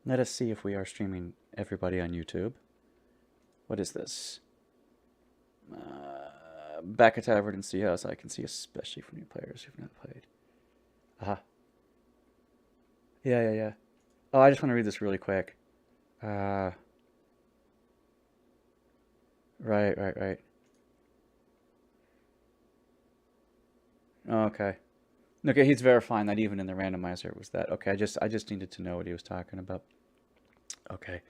Let us see if we are streaming everybody on YouTube. What is this? Back at Tavern and see house. I can see especially for new players who've not played. Aha. Yeah. Oh, I just want to read this really quick. Right. Okay. Okay, he's verifying that even in the randomizer it was that. Okay, I just needed to know what he was talking about. Okay.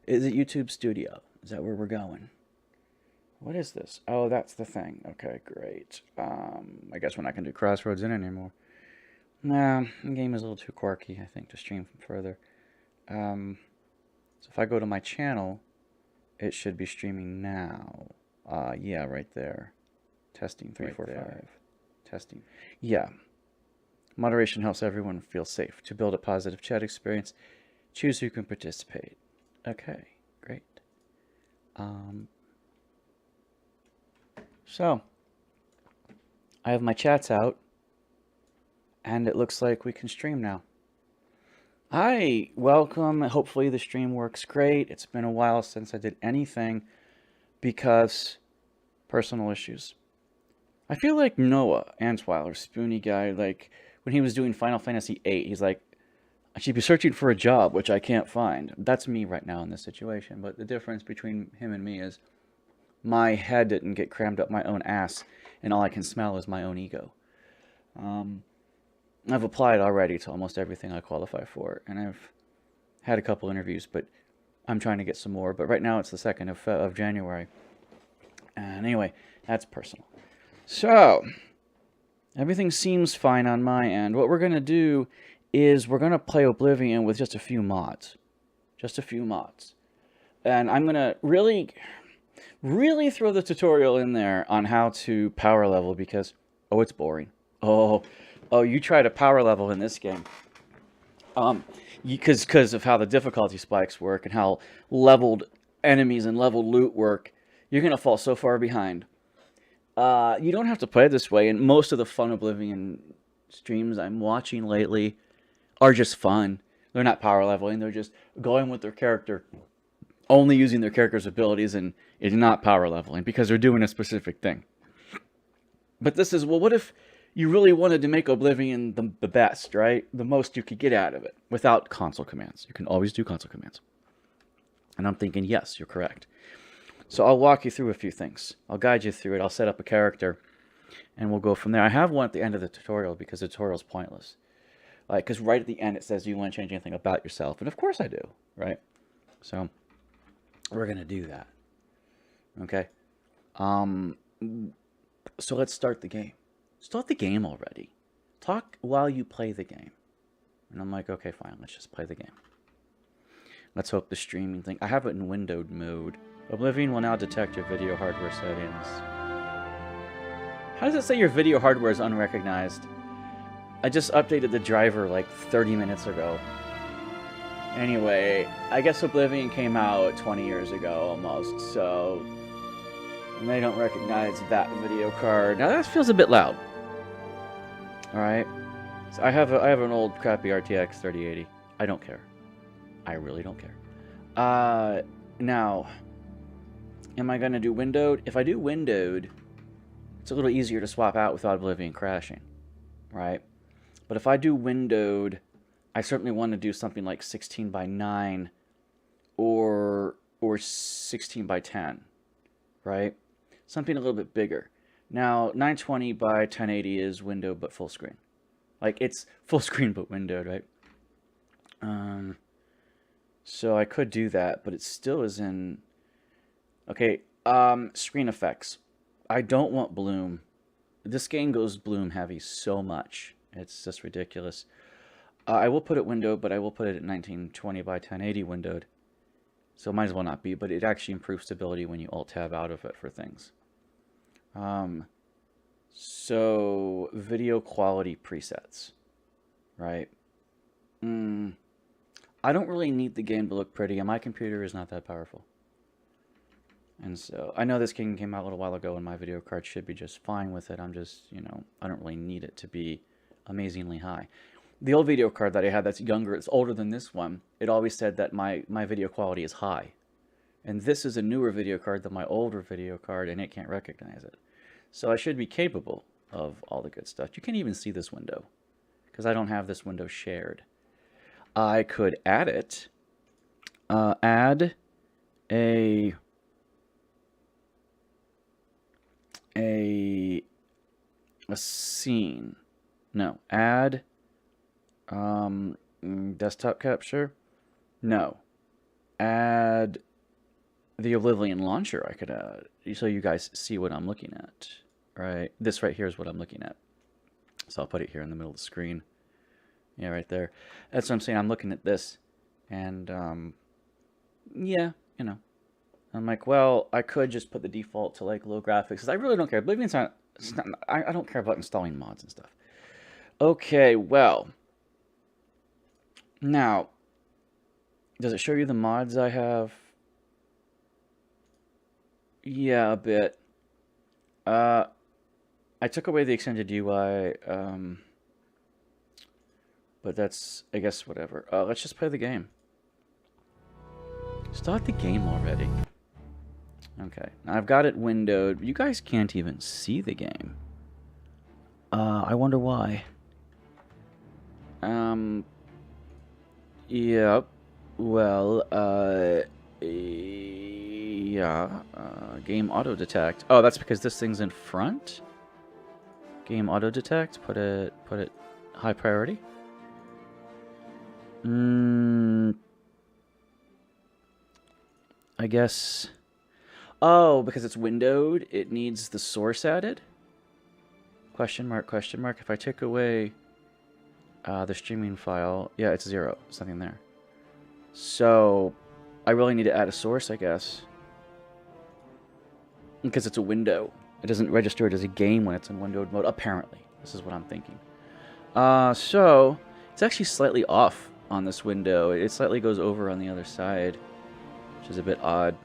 Is it YouTube Studio? Is that where we're going? What is this? Oh, that's the thing. Okay, great. I guess we're not going to do Crossroads in anymore. Nah, the game is a little too quirky, I think, to stream from further. So if I go to my channel, it should be streaming now. Yeah, right there. Testing 345. Testing. Yeah. Moderation helps everyone feel safe. To build a positive chat experience, choose who can participate. Okay, great. So, I have my chats out, and it looks like we can stream now. Hi, welcome. Hopefully the stream works great. It's been a while since I did anything because personal issues. I feel like Noah Antweiler, Spoony guy, like when he was doing Final Fantasy VIII, he's like, I should be searching for a job, which I can't find. That's me right now in this situation. But the difference between him and me is my head didn't get crammed up my own ass, and all I can smell is my own ego. I've applied already to almost everything I qualify for, and I've had a couple interviews, but I'm trying to get some more. But right now it's the 2nd of January. And anyway, that's personal. So, everything seems fine on my end. What we're going to do is we're going to play Oblivion with just a few mods. Just a few mods. And I'm going to really throw the tutorial in there on how to power level because, oh, it's boring. Oh, you try to power level in this game. Because of how the difficulty spikes work and how leveled enemies and leveled loot work, you're going to fall so far behind. You don't have to play it this way, and most of the fun Oblivion streams I'm watching lately are just fun. They're not power leveling, they're just going with their character, only using their character's abilities, and it's not power leveling because they're doing a specific thing. But this is, well, what if you really wanted to make Oblivion the best, right? The most you could get out of it without console commands. You can always do console commands. And I'm thinking, yes, you're correct. So I'll walk you through a few things. I'll guide you through it. I'll set up a character, and we'll go from there. I have one at the end of the tutorial because the tutorial's pointless. Because right at the end it says, do you want to change anything about yourself? And of course I do, right? So we're going to do that. Okay? So let's start the game. Start the game already. Talk while you play the game. And I'm like, okay, fine, let's just play the game. Let's hope the streaming thing... I have it in windowed mode. Oblivion will now detect your video hardware settings. How does it say your video hardware is unrecognized? I just updated the driver like 30 minutes ago. Anyway, I guess Oblivion came out 20 years ago almost, so... And they don't recognize that video card. Now that feels a bit loud. Alright. So I have an old crappy RTX 3080. I don't care. I really don't care. Now, am I going to do windowed? If I do windowed, it's a little easier to swap out without Oblivion crashing, right? But if I do windowed, I certainly want to do something like 16 by 9 or 16 by 10, right? Something a little bit bigger. Now, 920 by 1080 is windowed but full screen. Like, it's full screen but windowed, right? So I could do that, but it still is in... Okay, screen effects. I don't want bloom. This game goes bloom heavy so much. It's just ridiculous. I will put it windowed, but I will put it at 1920 by 1080 windowed. So it might as well not be, but it actually improves stability when you Alt-Tab out of it for things. So, video quality presets, right? I don't really need the game to look pretty, and my computer is not that powerful. And so, I know this game came out a little while ago, and my video card should be just fine with it. I'm just, I don't really need it to be amazingly high. The old video card that I had that's younger, it's older than this one, it always said that my video quality is high. And this is a newer video card than my older video card, and it can't recognize it. So I should be capable of all the good stuff. You can't even see this window, because I don't have this window shared. I could add it. Add a scene. No, add desktop capture. No, add the Oblivion launcher. I could add so you guys see what I'm looking at. Right, this right here is what I'm looking at. So I'll put it here in the middle of the screen. Yeah, right there. That's what I'm saying. I'm looking at this, and yeah, you know, I'm like, well, I could just put the default to like low graphics because I really don't care. Oblivion's not. It's not I don't care about installing mods and stuff. Okay, well, now, does it show you the mods I have? Yeah, a bit. I took away the extended UI, but that's, I guess, whatever. Let's just play the game. Start the game already. Okay, now I've got it windowed. You guys can't even see the game. I wonder why. Yep. Well, yeah. Game auto detect. Oh, that's because this thing's in front. Game auto detect. Put it high priority. I guess. Oh, because it's windowed, it needs the source added? Question mark, question mark. If I take away the streaming file, yeah, it's 0. There's nothing there. So, I really need to add a source, I guess. Because it's a window. It doesn't register it as a game when it's in windowed mode, apparently. This is what I'm thinking. So, it's actually slightly off on this window. It slightly goes over on the other side, which is a bit odd.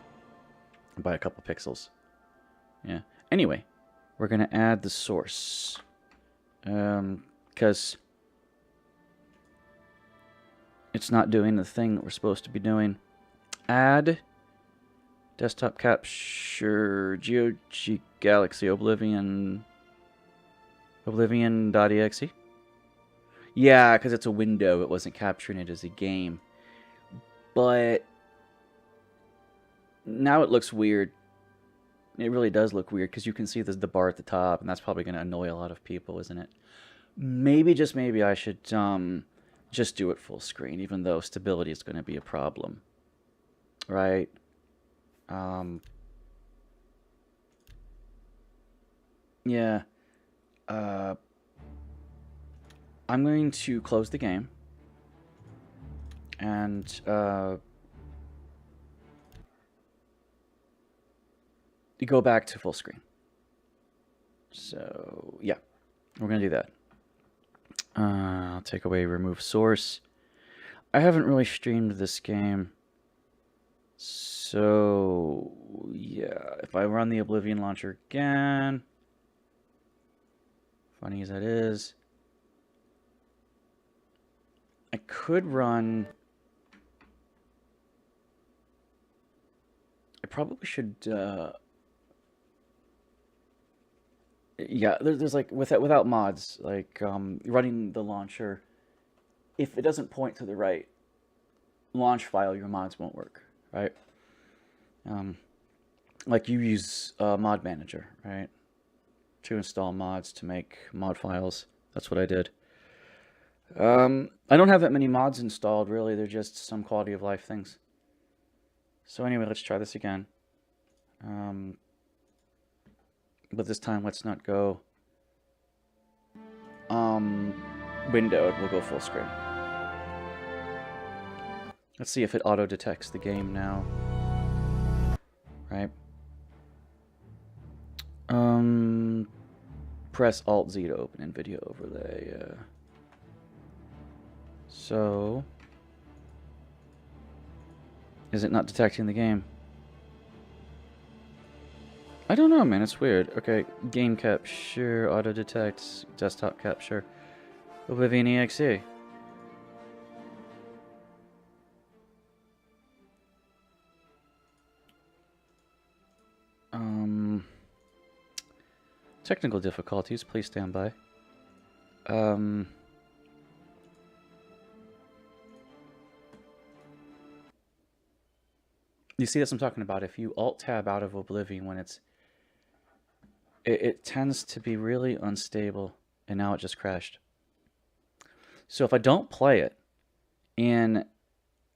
By a couple pixels. Yeah. Anyway, we're going to add the source. Because it's not doing the thing that we're supposed to be doing. Add desktop capture GOG Galaxy Oblivion. Oblivion.exe. Yeah, because it's a window. It wasn't capturing it as a game. But now it looks weird. It really does look weird because you can see the bar at the top, and that's probably going to annoy a lot of people, isn't it? Maybe, just maybe, I should just do it full screen, even though stability is going to be a problem. Right? Yeah. I'm going to close the game. And go back to full screen. So, yeah, we're going to do that. I'll take away remove source. I haven't really streamed this game. So, yeah, if I run the Oblivion launcher again, funny as that is, I could run... I probably should... yeah, there's like without mods, like running the launcher, if it doesn't point to the right launch file, your mods won't work, right? Like you use mod manager, right, to install mods to make mod files. That's what I did. I don't have that many mods installed, really. They're just some quality of life things. So anyway, let's try this again. But this time, let's not go windowed. We'll go full screen. Let's see if it auto-detects the game now. Right? Press Alt-Z to open NVIDIA overlay. So... is it not detecting the game? I don't know, man. It's weird. Okay, game capture, auto detect, desktop capture, Oblivion EXE. Technical difficulties, please stand by. You see, that's what I'm talking about. If you Alt-Tab out of Oblivion when it tends to be really unstable, and now it just crashed. So if I don't play it in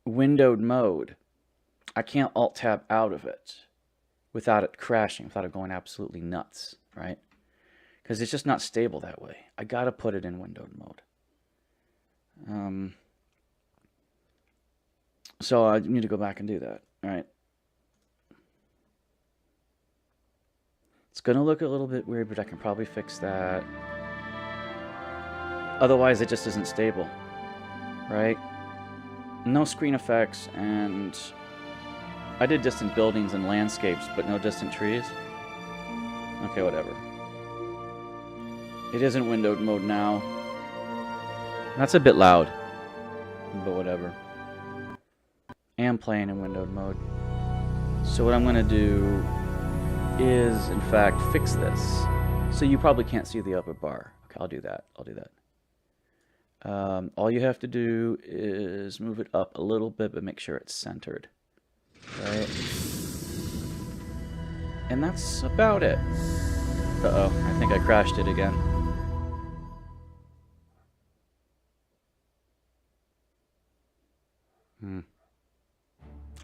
windowed mode, I can't Alt-Tab out of it without it crashing, without it going absolutely nuts, right? Because it's just not stable that way. I gotta put it in windowed mode. So I need to go back and do that. All right. It's gonna look a little bit weird, but I can probably fix that. Otherwise, it just isn't stable, right? No screen effects, and I did distant buildings and landscapes, but no distant trees. Okay, whatever. It isn't windowed mode now. That's a bit loud, but whatever. I am playing in windowed mode. So what I'm going to do is, in fact, fix this. So you probably can't see the upper bar. Okay, I'll do that. I'll do that. All you have to do is move it up a little bit, but make sure it's centered. Right? And that's about it. Uh-oh, I think I crashed it again.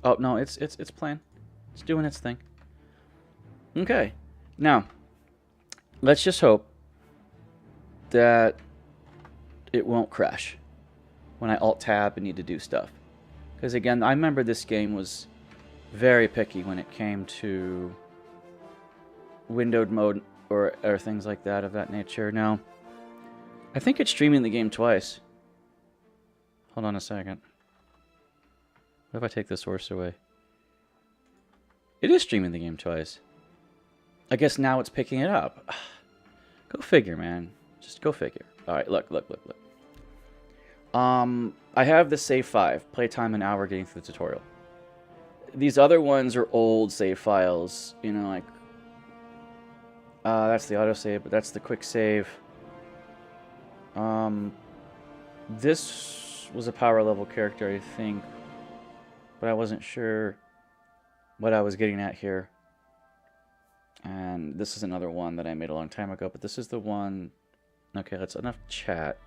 Oh, no, it's playing. It's doing its thing. Okay. Now, let's just hope that it won't crash when I Alt-Tab and need to do stuff. Because, again, I remember this game was very picky when it came to windowed mode or things like that of that nature. Now, I think it's streaming the game twice. Hold on a second. What if I take the source away? It is streaming the game twice. I guess now it's picking it up. Go figure, man. Just go figure. Alright, look. I have the save 5. Playtime an hour getting through the tutorial. These other ones are old save files. You know, like... that's the autosave, but that's the quick save. This was a power level character, I think. But I wasn't sure what I was getting at here. And this is another one that I made a long time ago, but this is the one... Okay, that's enough chat.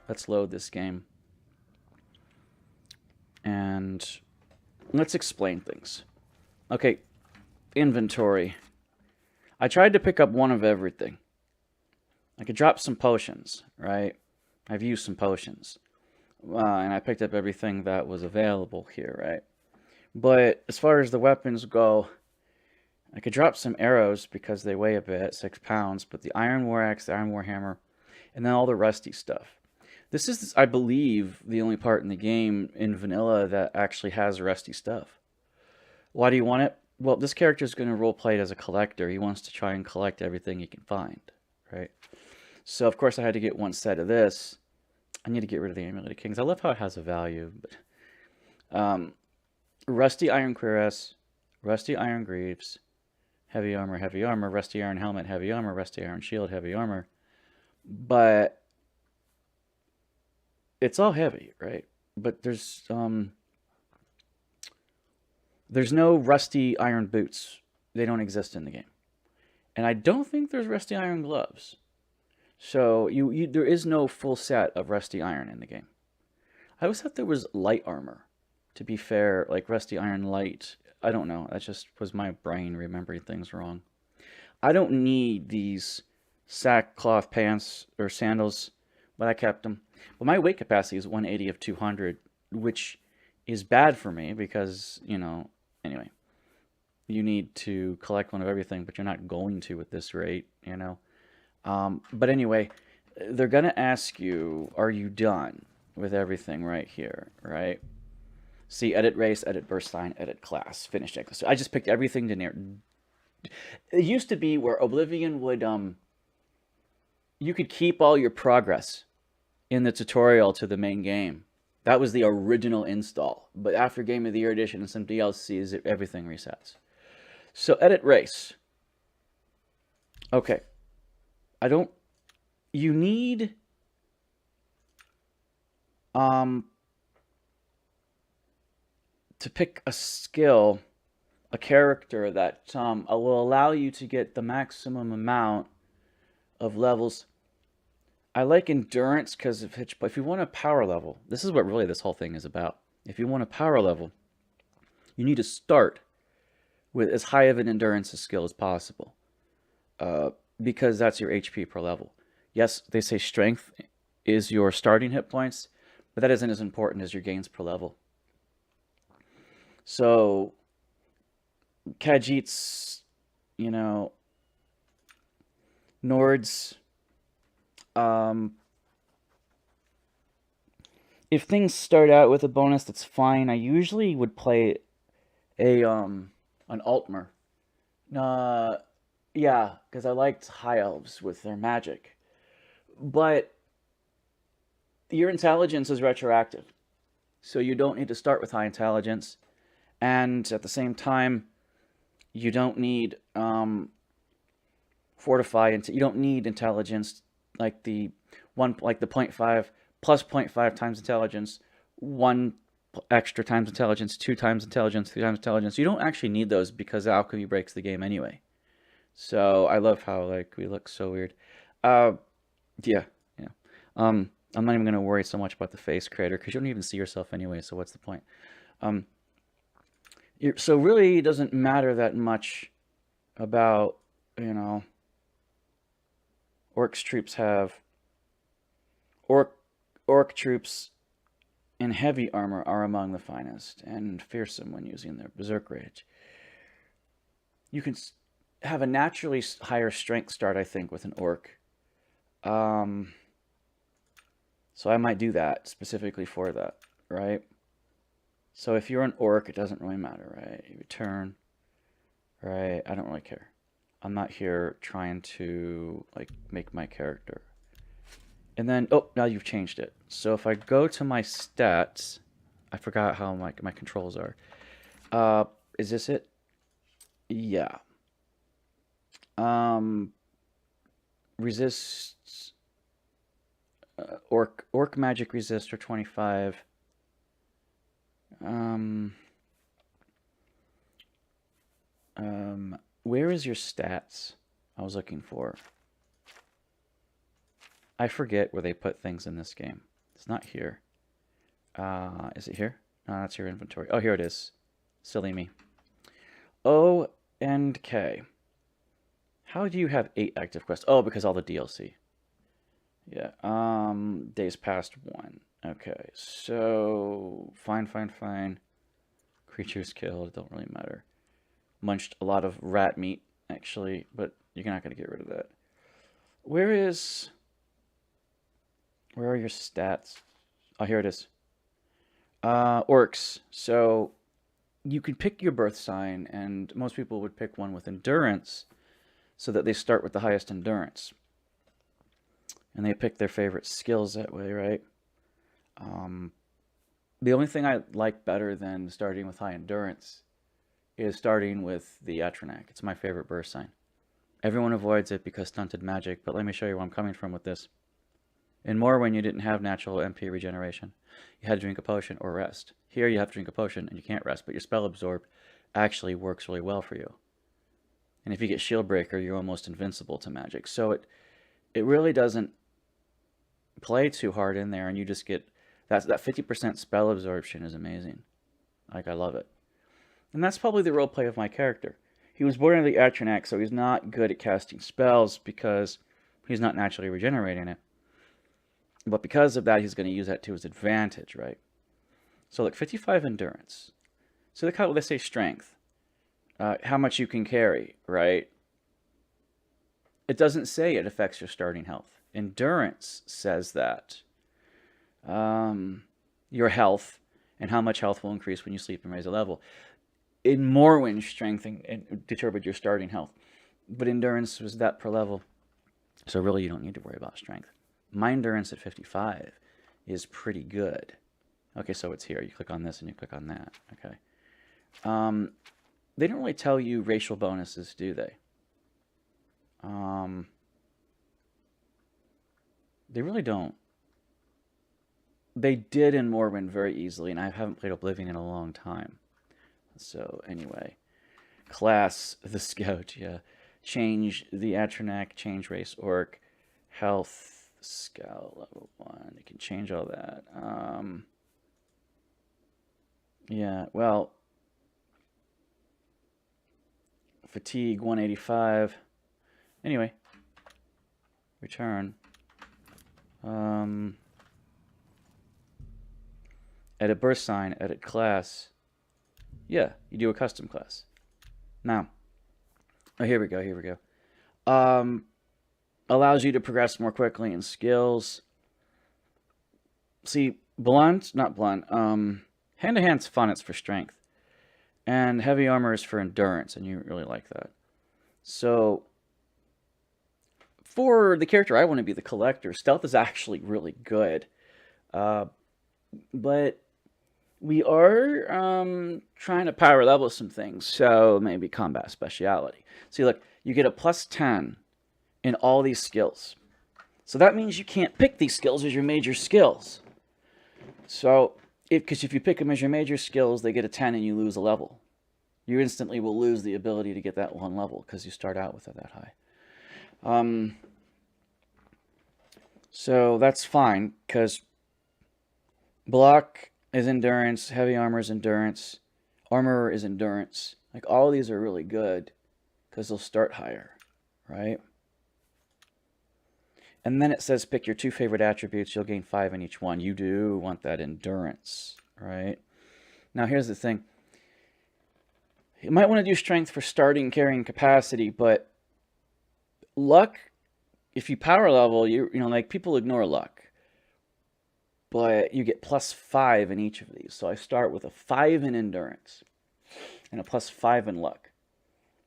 Let's load this game. And let's explain things. Okay, inventory. I tried to pick up one of everything. I could drop some potions, right? I've used some potions. And I picked up everything that was available here, right? But as far as the weapons go, I could drop some arrows because they weigh a bit, 6 pounds, but the iron war axe, the iron war hammer, and then all the rusty stuff. This is, I believe, the only part in the game in vanilla that actually has rusty stuff. Why do you want it? Well, this character is going to roleplay it as a collector. He wants to try and collect everything he can find, right? So, of course, I had to get one set of this. I need to get rid of the Amulet of Kings. I love how it has a value, but rusty iron cuirass, rusty iron greaves, heavy armor, rusty iron helmet, heavy armor, rusty iron shield, heavy armor. But it's all heavy, right? But there's no rusty iron boots. They don't exist in the game. And I don't think there's rusty iron gloves. So there is no full set of rusty iron in the game. I always thought there was light armor. To be fair, like rusty iron light. I don't know. That just was my brain remembering things wrong. I don't need these sackcloth pants or sandals, but I kept them. But my weight capacity is 180 of 200, which is bad for me because, you know, anyway. You need to collect one of everything, but you're not going to at this rate, you know. But anyway, they're going to ask you, are you done with everything right here, right? See, edit race, edit burst sign, edit class, finish checklist. So I just picked everything to near. It used to be where Oblivion would, you could keep all your progress in the tutorial to the main game. That was the original install. But after Game of the Year Edition and some DLCs, everything resets. So edit race. Okay. I don't. You need um to pick a skill, a character that will allow you to get the maximum amount of levels. I like endurance because if you want a power level, this is what really this whole thing is about. If you want a power level, you need to start with as high of an endurance skill as possible, uh, because that's your HP per level. Yes, they say strength is your starting hit points, but that isn't as important as your gains per level. So Khajiits, you know, Nords, um, if things start out with a bonus, that's fine. I usually would play a an Altmer. Uh, yeah, because I liked high elves with their magic, but your intelligence is retroactive, so you don't need to start with high intelligence, and at the same time, you don't need fortify, and you don't need intelligence like the point 0.5 plus 0.5 times intelligence, one extra times intelligence, two times intelligence, three times intelligence. You don't actually need those because alchemy breaks the game anyway. So I love how like we look so weird. Uh, yeah, yeah. I'm not even gonna worry so much about the face creator because you don't even see yourself anyway. So what's the point? Um, so really, it doesn't matter that much about you know orcs troops have orc orc troops in heavy armor are among the finest and fearsome when using their berserk rage. You can have a naturally higher strength start, I think, with an orc. Um, so I might do that specifically for that, right? So if you're an orc, it doesn't really matter, right? You return, right? I don't really care. I'm not here trying to like make my character. And then, oh, now you've changed it. So if I go to my stats, I forgot how my controls are. Is this it? Yeah. Resists orc magic resist or 25. Where is your stats? I was looking for. I forget where they put things in this game. It's not here. Is it here? No, that's your inventory. Oh, here it is. Silly me. O and K. How do you have 8 active quests? Oh, because all the DLC. Yeah. Days past 1. Okay. So fine. Creatures killed. Don't really matter. Munched a lot of rat meat, actually, but you're not gonna get rid of that. Where are your stats? Oh, here it is. Orcs. So you can pick your birth sign, and most people would pick one with endurance so that they start with the highest endurance. And they pick their favorite skills that way, right? The only thing I like better than starting with high endurance is starting with the Atronak. It's my favorite birth sign. Everyone avoids it because stunted magic, but let me show you where I'm coming from with this. In Morrowind, you didn't have natural MP regeneration. You had to drink a potion or rest. Here, you have to drink a potion and you can't rest, but your spell absorb actually works really well for you. And if you get Shield Breaker, you're almost invincible to magic. So it really doesn't play too hard in there, and you just get that 50% spell absorption is amazing. Like, I love it. And that's probably the role play of my character. He was born into the Atronak, so he's not good at casting spells because he's not naturally regenerating it. But because of that, he's going to use that to his advantage, right? So look, 55 endurance. So look how they say strength. How much you can carry, right? It doesn't say it affects your starting health. Endurance says that. Your health and how much health will increase when you sleep and raise a level. In Morrowind, strength determined your starting health. But endurance was that per level. So really, you don't need to worry about strength. My endurance at 55 is pretty good. Okay, so it's here. You click on this and you click on that. Okay. They don't really tell you racial bonuses, do they? They really don't. They did in Morrowind very easily, and I haven't played Oblivion in a long time. So anyway, class the Scout, yeah. Change the Atronak, change race orc, health Scout level 1. You can change all that. Yeah, well, fatigue 185. Anyway, return. Edit burst sign, edit class. Yeah, you do a custom class. Now, oh, here we go. Allows you to progress more quickly in skills. See, not blunt. Hand-to-hand's fun, it's for strength. And heavy armor is for endurance, and you really like that. So, for the character I want to be, the collector, stealth is actually really good. But we are trying to power level some things, so maybe combat speciality. See, look, you get a +10 in all these skills. So that means you can't pick these skills as your major skills. So, because if you pick them as your major skills, they get a 10 and you lose a level. You instantly will lose the ability to get that one level because you start out with it that high. So that's fine because block is endurance, heavy armor is endurance, armor is endurance. Like all of these are really good because they'll start higher, right? And then it says pick your 2 favorite attributes. You'll gain 5 in each one. You do want that endurance, right? Now here's the thing. You might want to do strength for starting carrying capacity, but luck, if you power level, you know, like people ignore luck. But you get +5 in each of these. So I start with a 5 in endurance and a +5 in luck.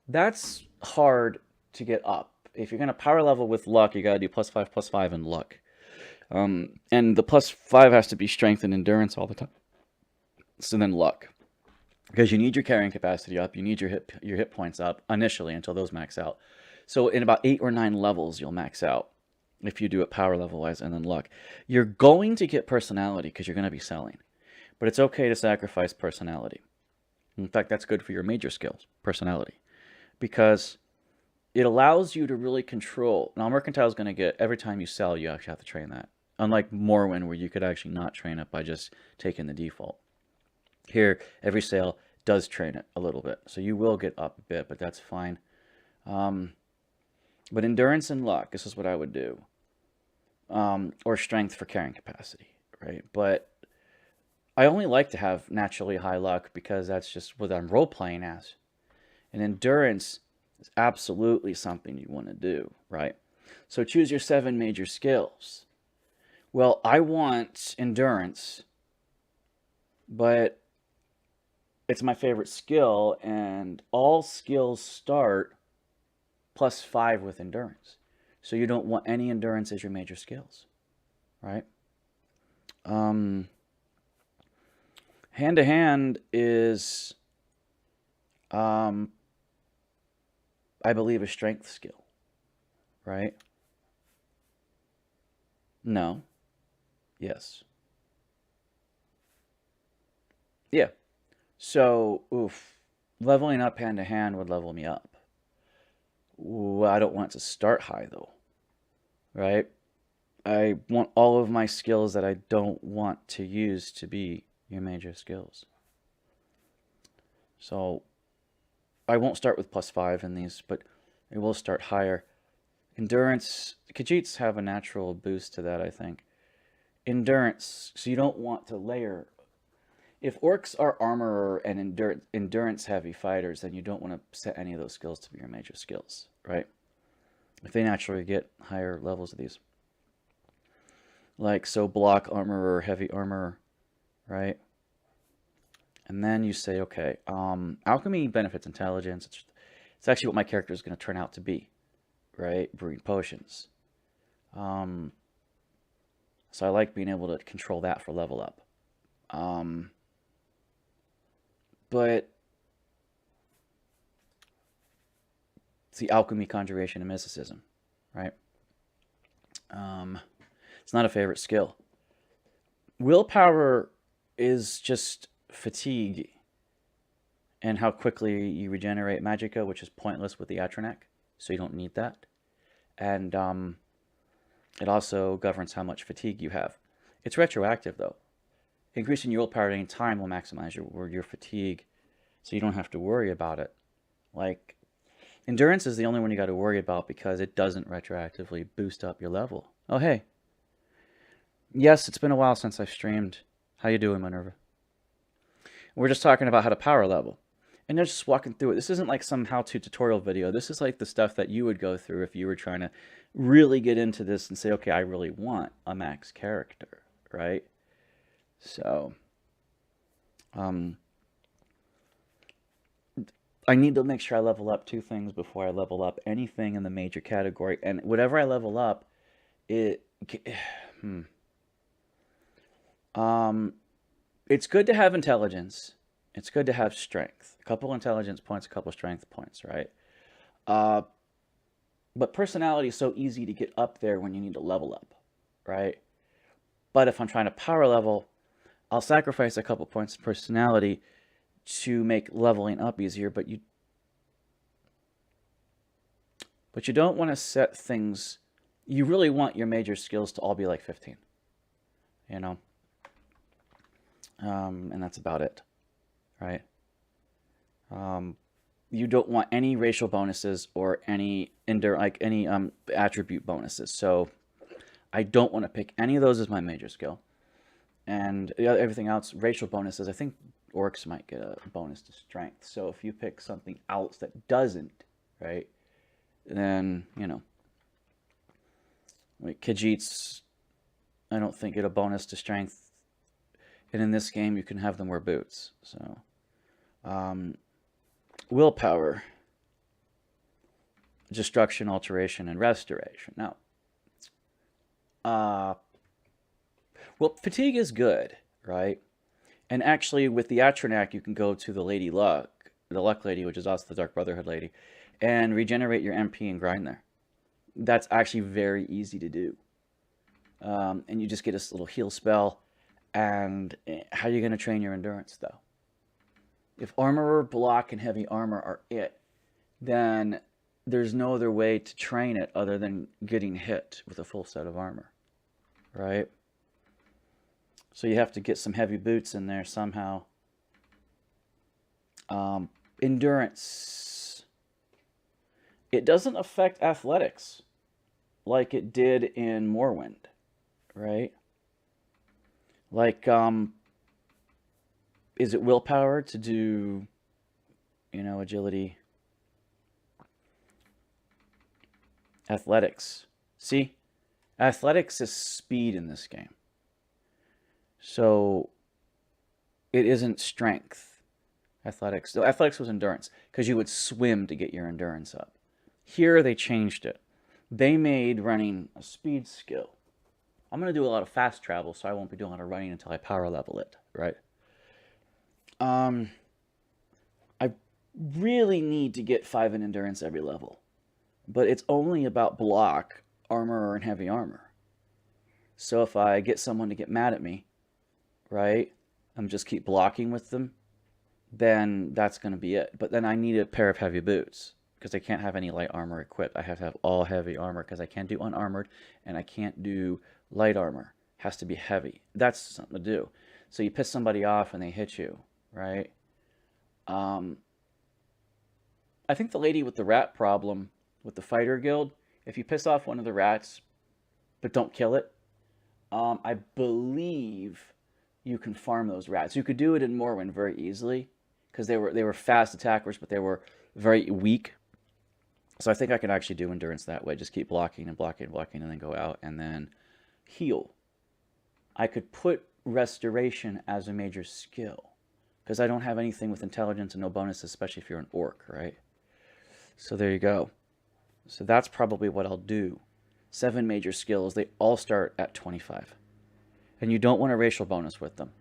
That's hard to get up. If you're going to power level with luck, you got to do +5 in luck. And the +5 has to be strength and endurance all the time. So then luck. Because you need your carrying capacity up, you need your hit points up initially until those max out. So in about 8 or 9 levels, you'll max out if you do it power level wise and then luck. You're going to get personality because you're going to be selling. But it's okay to sacrifice personality. In fact, that's good for your major skills, personality. Because it allows you to really control. Now, Mercantile is going to get, every time you sell, you actually have to train that. Unlike Morrowind, where you could actually not train it by just taking the default. Here, every sale does train it a little bit. So you will get up a bit, but that's fine. But endurance and luck, this is what I would do. Or strength for carrying capacity, right? But I only like to have naturally high luck because that's just what I'm role-playing as. And endurance is absolutely something you want to do, right? So choose your 7 major skills. Well, I want endurance, but it's my favorite skill, and all skills start +5 with endurance. So you don't want any endurance as your major skills, right? Hand-to-hand is, I believe, a strength skill, right? No. Yes. Yeah. So, leveling up hand-to-hand would level me up. Well, I don't want to start high, though, right? I want all of my skills that I don't want to use to be your major skills. So, I won't start with +5 in these, but it will start higher. Endurance, Khajiits have a natural boost to that, I think. Endurance, so you don't want to layer. If orcs are armor and endurance heavy fighters, then you don't want to set any of those skills to be your major skills, right? If they naturally get higher levels of these. Like, so block armor or heavy armor, right? And then you say, okay, alchemy benefits intelligence. It's actually what my character is going to turn out to be, right? Brewing potions. So I like being able to control that for level up. But it's the alchemy, conjuration, and mysticism, right? It's not a favorite skill. Willpower is just fatigue and how quickly you regenerate magicka, which is pointless with the Atronach, so you don't need that. And it also governs how much fatigue you have. It's retroactive, though. Increasing your willpower at any time will maximize your fatigue, so you don't have to worry about it. Like, endurance is the only one you got to worry about because it doesn't retroactively boost up your level. Oh, hey. Yes, it's been a while since I've streamed. How you doing, Minerva? We're just talking about how to power level. And they're just walking through it. This isn't like some how-to tutorial video. This is like the stuff that you would go through if you were trying to really get into this and say, okay, I really want a max character, right? So, I need to make sure I level up 2 things before I level up anything in the major category. And whatever I level up, it's good to have intelligence. It's good to have strength. A couple intelligence points, a couple strength points, right? But personality is so easy to get up there when you need to level up, right? But if I'm trying to power level, I'll sacrifice a couple points of personality to make leveling up easier, but you don't want to set things. You really want your major skills to all be like 15, you know? And that's about it, right? You don't want any racial bonuses or any attribute bonuses. So I don't want to pick any of those as my major skill. And everything else, racial bonuses, I think orcs might get a bonus to strength. So if you pick something else that doesn't, right, then, you know, like Khajiits, I don't think get a bonus to strength. And in this game, you can have them wear boots. So, willpower, destruction, alteration, and restoration. Now, well, fatigue is good, right? And actually, with the Atronach, you can go to the Lady Luck, the Luck Lady, which is also the Dark Brotherhood Lady, and regenerate your MP and grind there. That's actually very easy to do. And you just get this little heal spell. And how are you going to train your endurance, though? If armor, block, and heavy armor are it, then there's no other way to train it other than getting hit with a full set of armor, right? So you have to get some heavy boots in there somehow. Endurance. It doesn't affect athletics like it did in Morrowind, right? Like, is it willpower to do, you know, agility? Athletics. See? Athletics is speed in this game. So, it isn't strength. Athletics. So athletics was endurance, because you would swim to get your endurance up. Here, they changed it. They made running a speed skill. I'm going to do a lot of fast travel, so I won't be doing a lot of running until I power level it, right? I really need to get 5 in endurance every level. But it's only about block, armor, and heavy armor. So if I get someone to get mad at me, right, I'm just keep blocking with them, then that's going to be it. But then I need a pair of heavy boots, because I can't have any light armor equipped. I have to have all heavy armor, because I can't do unarmored, and I can't do light armor. Has to be heavy. That's something to do. So you piss somebody off and they hit you, right? I think the lady with the rat problem with the fighter guild, if you piss off one of the rats but don't kill it, I believe you can farm those rats. You could do it in Morrowind very easily because they were fast attackers, but they were very weak. So I think I can actually do endurance that way. Just keep blocking and blocking and blocking, and then go out and then heal. I could put restoration as a major skill because I don't have anything with intelligence and no bonuses, especially if you're an orc, right? So there you go. So that's probably what I'll do. 7 major skills. They all start at 25. And you don't want a racial bonus with them.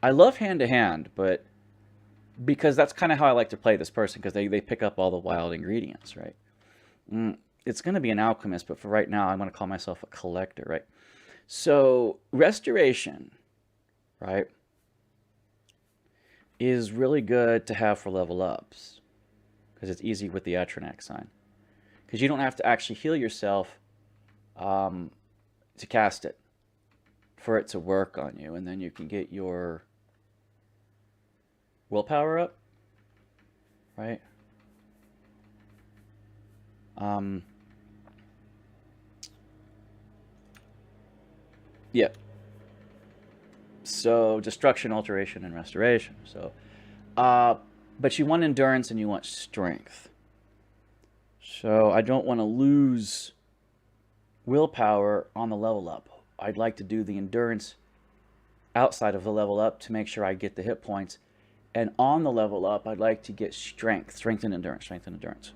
I love hand-to-hand, but because that's kind of how I like to play this person, because they pick up all the wild ingredients, right? It's going to be an alchemist, but for right now, I'm going to call myself a collector, right? So restoration, right, is really good to have for level ups because it's easy with the Atronax sign. Because you don't have to actually heal yourself to cast it for it to work on you, and then you can get your willpower up, right? Yeah. So destruction, alteration, and restoration. So, but you want endurance and you want strength. So I don't want to lose willpower on the level up. I'd like to do the endurance outside of the level up to make sure I get the hit points. And on the level up, I'd like to get strength, strength and endurance, strength and endurance.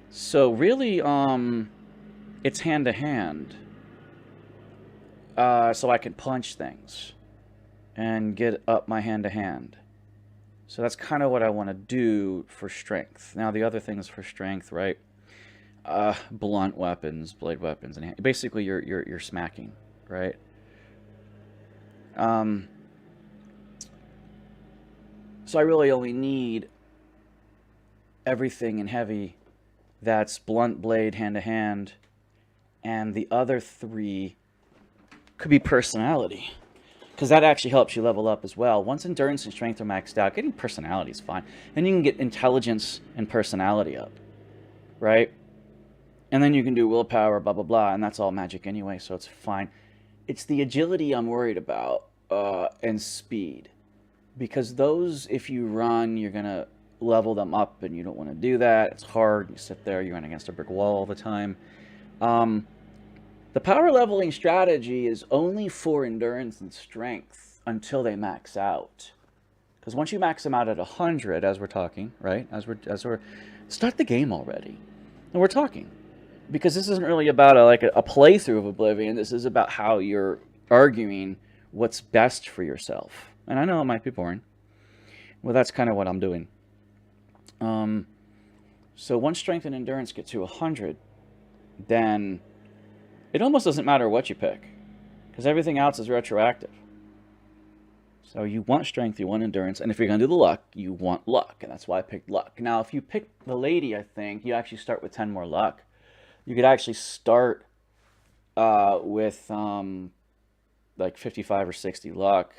So really, it's hand to hand. So I can punch things and get up my hand to hand. So that's kind of what I want to do for strength. Now the other things for strength, right? Blunt weapons, blade weapons, and basically you're smacking, right? So I really only need everything in heavy that's blunt blade, hand to hand, and the other three could be personality, because that actually helps you level up as well. Once endurance and strength are maxed out, getting personality is fine. Then you can get intelligence and personality up, right? And then you can do willpower, blah, blah, blah, and that's all magic anyway, so it's fine. It's the agility I'm worried about, and speed. Because those, if you run, you're going to level them up, and you don't want to do that. It's hard. You sit there, you run against a brick wall all the time. The power leveling strategy is only for endurance and strength until they max out. Because once you max them out at 100, as we're talking, right? As we're start the game already, and we're talking, because this isn't really about a playthrough of Oblivion. This is about how you're arguing what's best for yourself. And I know it might be boring. Well, that's kind of what I'm doing. So once strength and endurance get to 100, then it almost doesn't matter what you pick, because everything else is retroactive. So you want strength, you want endurance, and if you're going to do the luck, you want luck, and that's why I picked luck. Now, if you pick the lady, I think, you actually start with 10 more luck. You could actually start with like 55 or 60 luck,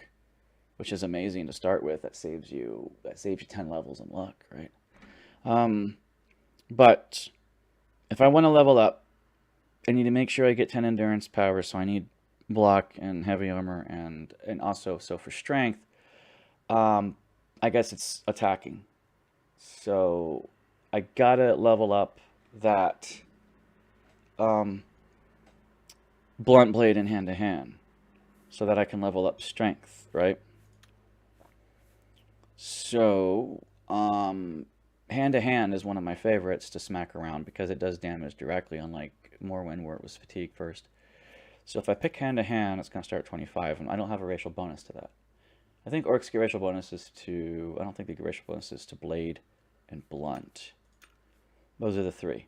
which is amazing to start with. That saves you 10 levels in luck, right? But if I want to level up, I need to make sure I get 10 endurance power, so I need block and heavy armor, and also, so for strength, I guess it's attacking. So I gotta level up that blunt blade and hand to hand, so that I can level up strength, right? So hand to hand is one of my favorites to smack around because it does damage directly, unlike Morrowind where it was fatigue first. So if I pick hand to hand, it's going to start at 25, and I don't have a racial bonus to that. I think orcs get racial bonuses to, I don't think they get racial bonuses to blade and blunt. Those are the three.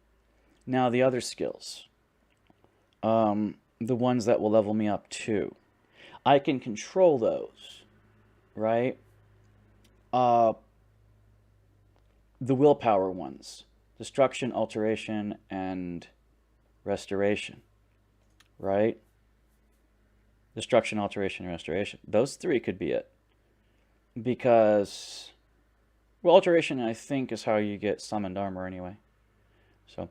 Now the other skills, the ones that will level me up too, I can control those, right? The willpower ones, destruction, alteration, and restoration, right? Destruction, alteration, and restoration. Those three could be it. Because, well, alteration, I think, is how you get summoned armor anyway. So,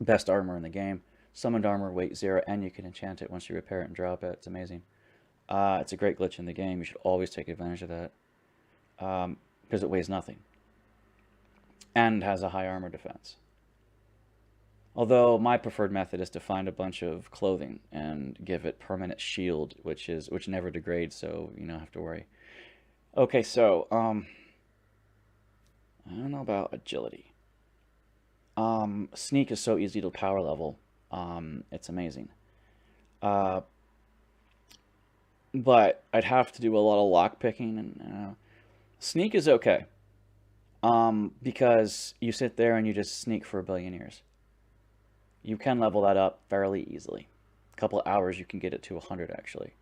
best armor in the game. Summoned armor, weight 0, and you can enchant it once you repair it and drop it. It's amazing. It's a great glitch in the game. You should always take advantage of that. Because it weighs nothing. And has a high armor defense. Although my preferred method is to find a bunch of clothing and give it permanent shield, which never degrades, so you don't have to worry. Okay, so I don't know about agility. Sneak is so easy to power level. It's amazing. But I'd have to do a lot of lock picking, and sneak is okay. Because you sit there and you just sneak for a billion years. You can level that up fairly easily. A couple of hours, you can get it to 100 actually.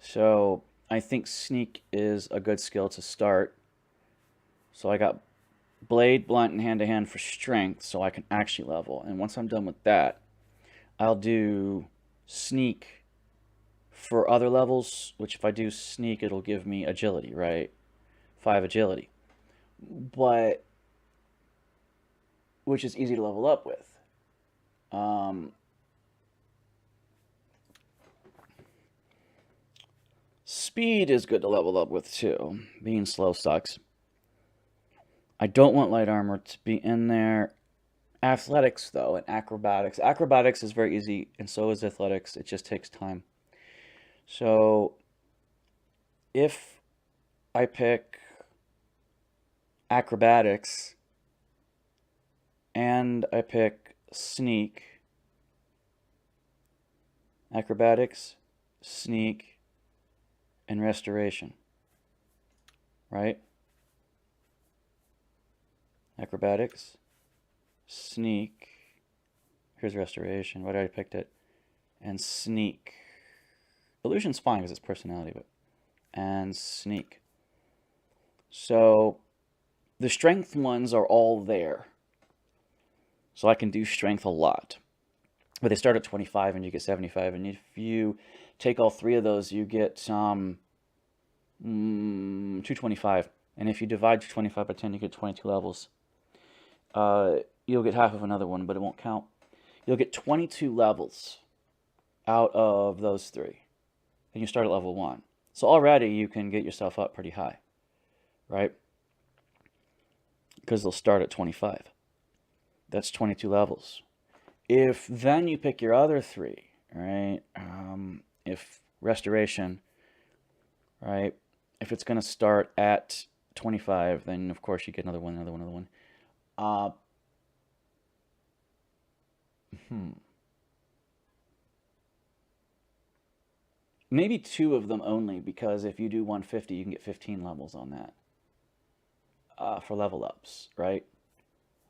So I think sneak is a good skill to start. So I got blade, blunt, and hand-to-hand for strength, so I can actually level. And once I'm done with that, I'll do sneak for other levels, which if I do sneak, it'll give me agility, right? 5 agility. But, which is easy to level up with. Speed is good to level up with too. Being slow sucks. I don't want light armor to be in there. Athletics, though, and acrobatics. Acrobatics is very easy, and so is athletics. It just takes time. So, if I pick acrobatics and I pick sneak, acrobatics, sneak, and restoration, right? Acrobatics, sneak, here's restoration, why did I picked it, and sneak. Illusion's fine because it's personality, but, and sneak. So, the strength ones are all there. So I can do strength a lot. But they start at 25 and you get 75, and if you take all 3 of those, you get 225. And if you divide 225 by 10, you get 22 levels. You'll get half of another one, but it won't count. You'll get 22 levels out of those 3. And you start at level 1. So already you can get yourself up pretty high, right? Because they'll start at 25. That's 22 levels. If then you pick your other 3, right? If restoration, right? If it's going to start at 25, then of course you get another one, another one, another one. Maybe 2 of them only, because if you do 150, you can get 15 levels on that for level ups, right?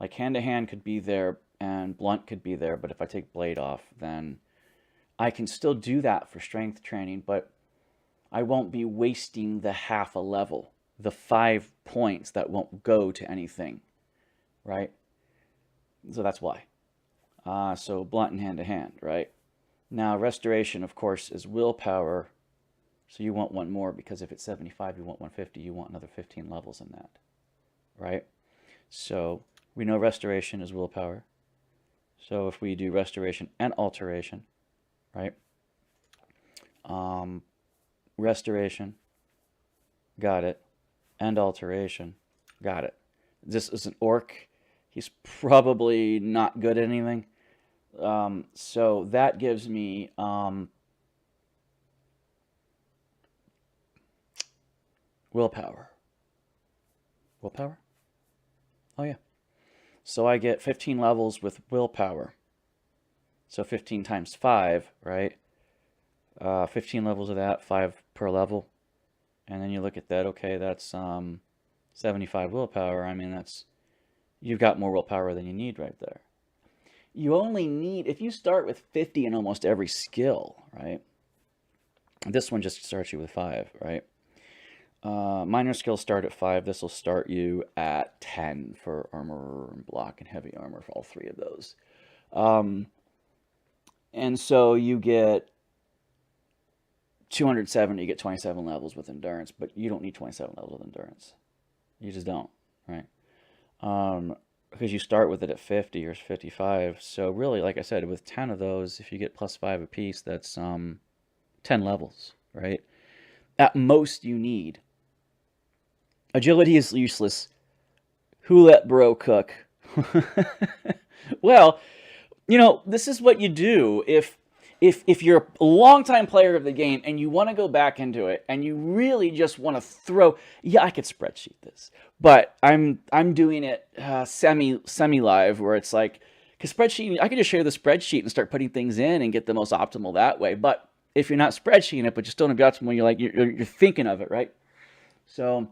Like hand-to-hand could be there and blunt could be there, but if I take blade off, then I can still do that for strength training, but I won't be wasting the half a level, the 5 points that won't go to anything, right? So that's why. So blunt and hand-to-hand, right? Now, restoration, of course, is willpower, so you want one more, because if it's 75, you want 150, you want another 15 levels in that, right? So we know restoration is willpower. So if we do restoration and alteration, right? Restoration, got it, and alteration, got it. This is an orc. He's probably not good at anything. So that gives me willpower. Willpower? Oh, yeah. So I get 15 levels with willpower. So 15 times 5, right? 15 levels of that, 5 per level. And then you look at that, okay, that's 75 willpower. I mean, that's, you've got more willpower than you need right there. You only need, if you start with 50 in almost every skill, right? This one just starts you with 5, right? Minor skills start at 5. This will start you at 10 for armor and block and heavy armor for all 3 of those. And so you get 270, you get 27 levels with endurance, but you don't need 27 levels with endurance. You just don't, right? Because you start with it at 50 or 55. So really, like I said, with 10 of those, if you get plus 5 apiece, that's 10 levels, right? At most, you need. Agility is useless. Who let bro cook? Well, you know, this is what you do if you're a longtime player of the game and you want to go back into it and you really just want to throw, yeah, I could spreadsheet this, but I'm doing it semi live, where it's like, because spreadsheet, I could just share the spreadsheet and start putting things in and get the most optimal that way. But if you're not spreadsheeting it, but just don't have the optimal, you're thinking of it, right? So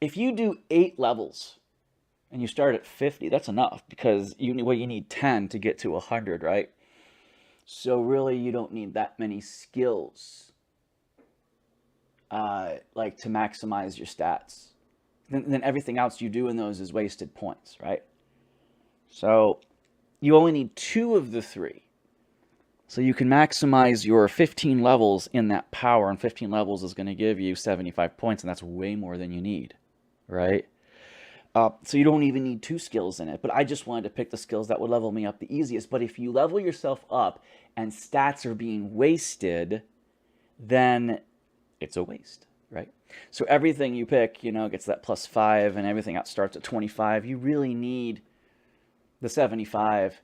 if you do 8 levels and you start at 50, that's enough, because you need 10 to get to 100, right? So really, you don't need that many skills, like to maximize your stats. Then everything else you do in those is wasted points, right? So you only need 2 of the 3. So you can maximize your 15 levels in that power, and 15 levels is going to give you 75 points, and that's way more than you need, right? So you don't even need 2 skills in it, but I just wanted to pick the skills that would level me up the easiest. But if you level yourself up and stats are being wasted, then it's a waste, right? So everything you pick, gets that +5, and everything else starts at 25. You really need the 75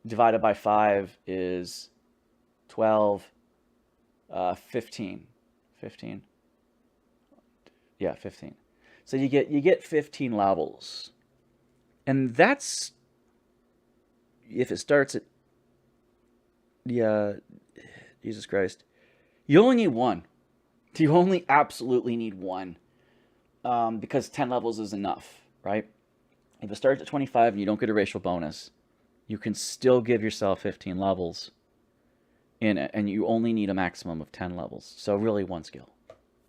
divided by 5 is 12, 15. 15. Yeah, 15. So you get 15 levels. And that's, if it starts at, yeah, Jesus Christ. You only need 1. You only absolutely need 1. Because 10 levels is enough, right? If it starts at 25 and you don't get a racial bonus, you can still give yourself 15 levels in it, and you only need a maximum of 10 levels. So really 1 skill,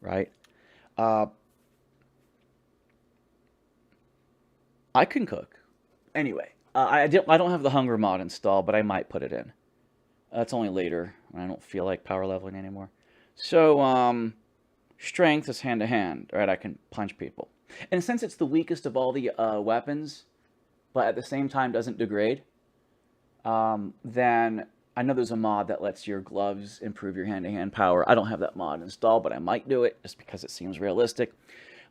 right? I can cook. Anyway, I don't have the hunger mod installed, but I might put it in. That's only later when I don't feel like power leveling anymore. So, strength is hand to hand, right? I can punch people. And since it's the weakest of all the weapons, but at the same time doesn't degrade, then I know there's a mod that lets your gloves improve your hand-to-hand power. I don't have that mod installed, but I might do it just because it seems realistic.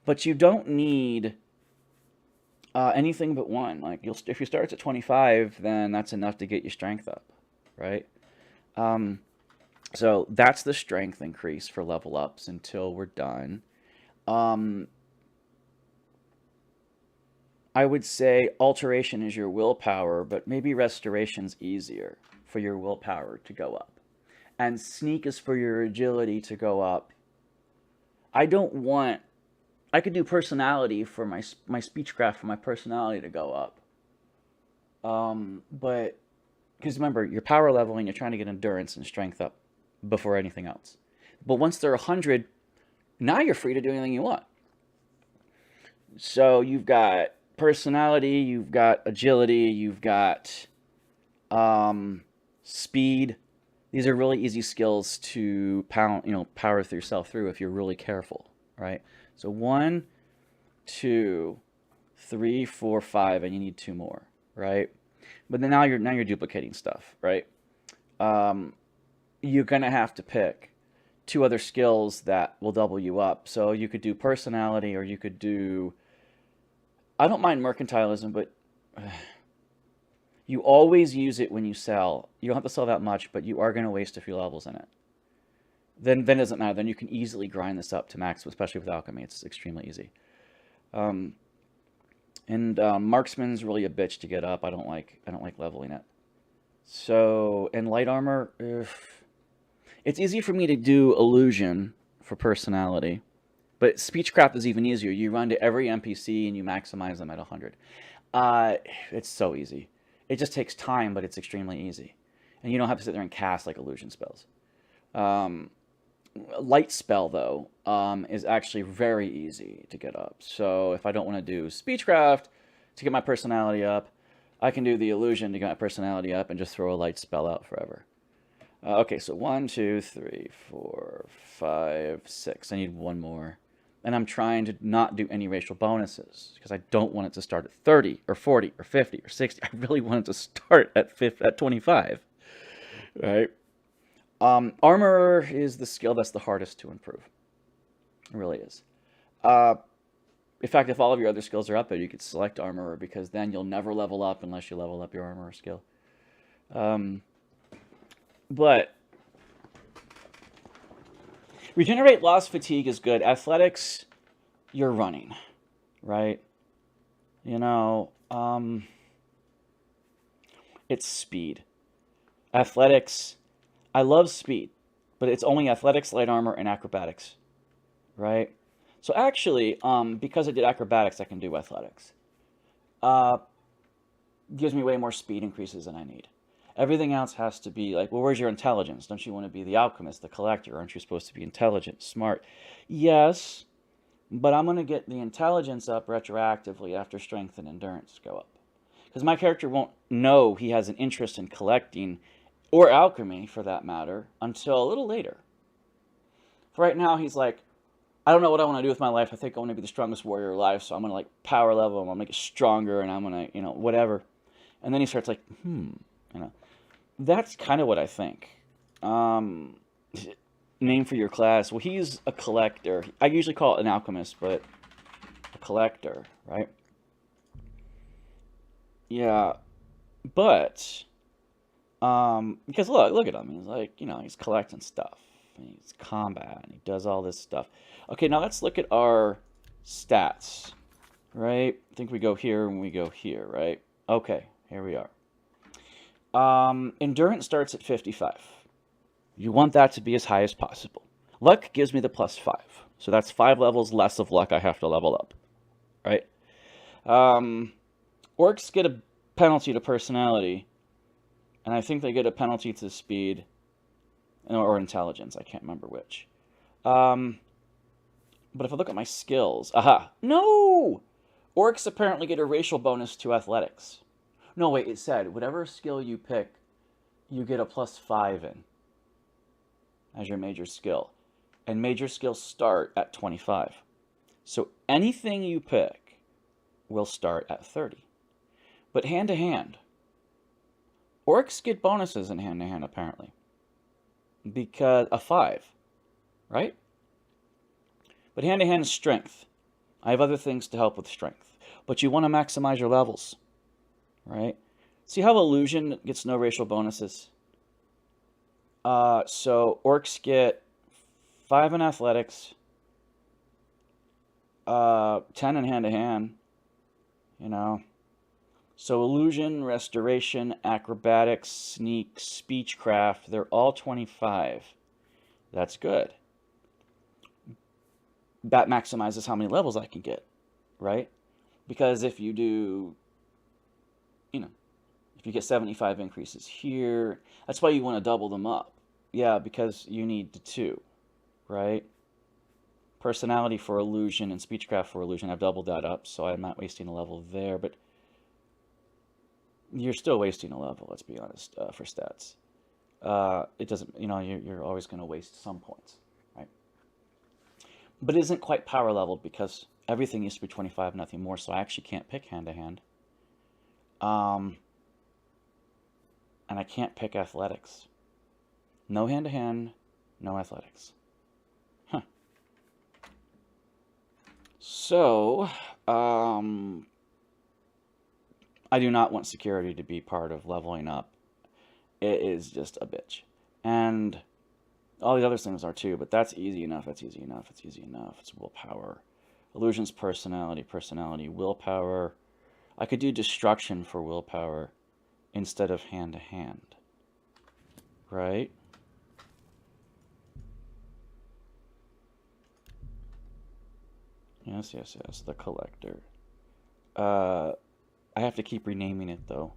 But you don't need anything but 1. Like, if you start at 25, then that's enough to get your strength up, right? So that's the strength increase for level ups until we're done. I would say alteration is your willpower, but maybe restoration's easier for your willpower to go up. And sneak is for your agility to go up. I could do personality for my speechcraft for my personality to go up. But, because remember, you're power leveling, you're trying to get endurance and strength up before anything else. But once they're 100, now you're free to do anything you want. So you've got personality, you've got agility, you've got speed. These are really easy skills to power through yourself through if you're really careful, right? So 1, 2, 3, 4, 5, and you need 2 more, right? But then now you're duplicating stuff, right? You're gonna have to pick 2 other skills that will double you up. So you could do personality, or you could do, I don't mind mercantilism, but you always use it when you sell. You don't have to sell that much, but you are going to waste a few levels in it. Then it doesn't matter. Then you can easily grind this up to max, especially with alchemy. It's extremely easy. Marksman's really a bitch to get up. I don't like leveling it. So, and light armor, it's easy for me to do illusion for personality. But speechcraft is even easier. You run to every NPC and you maximize them at 100. It's so easy. It just takes time, but it's extremely easy. And you don't have to sit there and cast like illusion spells. Light spell, though, is actually very easy to get up. So if I don't want to do speechcraft to get my personality up, I can do the illusion to get my personality up and just throw a light spell out forever. Okay, so 1, 2, 3, 4, 5, 6. I need 1 more. And I'm trying to not do any racial bonuses because I don't want it to start at 30 or 40 or 50 or 60. I really want it to start at 25, right? Armor is the skill that's the hardest to improve. It really is. In fact, if all of your other skills are up there, you could select armor because then you'll never level up unless you level up your armor skill. But regenerate lost fatigue is good. Athletics, you're running, right? It's speed. Athletics, I love speed, but it's only athletics, light armor, and acrobatics, right? So actually, because I did acrobatics, I can do athletics. Gives me way more speed increases than I need. Everything else has to be like, well, where's your intelligence? Don't you want to be the alchemist, the collector? Aren't you supposed to be intelligent, smart? Yes, but I'm going to get the intelligence up retroactively after strength and endurance go up. Because my character won't know he has an interest in collecting, or alchemy for that matter, until a little later. For right now, he's like, I don't know what I want to do with my life. I think I want to be the strongest warrior alive, so I'm going to like power level, I'm going to make it stronger, and I'm going to, whatever. And then he starts like, That's kind of what I think. Name for your class. Well, he's a collector. I usually call it an alchemist, but a collector, right? Yeah, but because look at him. He's like, he's collecting stuff. And he's combat, and he does all this stuff. Okay, now let's look at our stats, right? I think we go here and we go here, right? Okay, here we are. Endurance starts at 55. You want that to be as high as possible. Luck gives me the +5. So that's 5 levels less of luck I have to level up, right? Orcs get a penalty to personality, and I think they get a penalty to speed or intelligence. I can't remember which. But if I look at my skills, no! Orcs apparently get a racial bonus to athletics. No, wait, it said whatever skill you pick, you get a +5 in as your major skill. And major skills start at 25. So anything you pick will start at 30. But hand-to-hand, orcs get bonuses in hand-to-hand, apparently. Because a 5, right? But hand-to-hand is strength. I have other things to help with strength. But you want to maximize your levels, right? See how illusion gets no racial bonuses? So orcs get 5 in athletics, 10 in hand-to-hand, So illusion, restoration, acrobatics, sneak, speechcraft, they're all 25. That's good. That maximizes how many levels I can get, right? Because if you do, if you get 75 increases here, that's why you want to double them up. Yeah, because you need the 2, right? Personality for illusion and speechcraft for illusion, I've doubled that up, so I'm not wasting a level there, but you're still wasting a level, let's be honest, for stats. It doesn't, you're always going to waste some points, right? But it isn't quite power leveled because everything used to be 25, nothing more, so I actually can't pick hand-to-hand. And I can't pick athletics. No hand-to-hand, no athletics. Huh. So, I do not want security to be part of leveling up. It is just a bitch. And all these other things are too, but that's easy enough, that's easy enough, it's easy enough. It's willpower. Illusion's personality, willpower. I could do destruction for willpower instead of hand-to-hand. Right? Yes, the collector. I have to keep renaming it, though,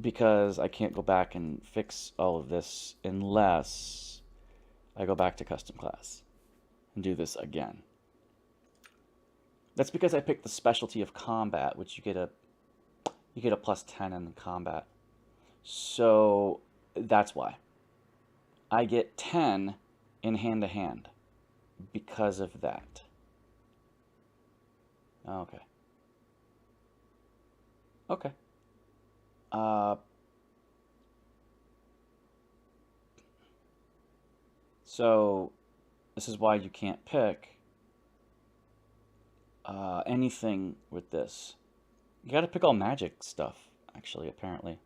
because I can't go back and fix all of this unless I go back to custom class and do this again. That's because I picked the specialty of combat, which you get a +10 in combat. So that's why. I get 10 in hand-to-hand because of that. Okay. Okay. So this is why you can't pick anything with this. You gotta pick all magic stuff, actually, apparently.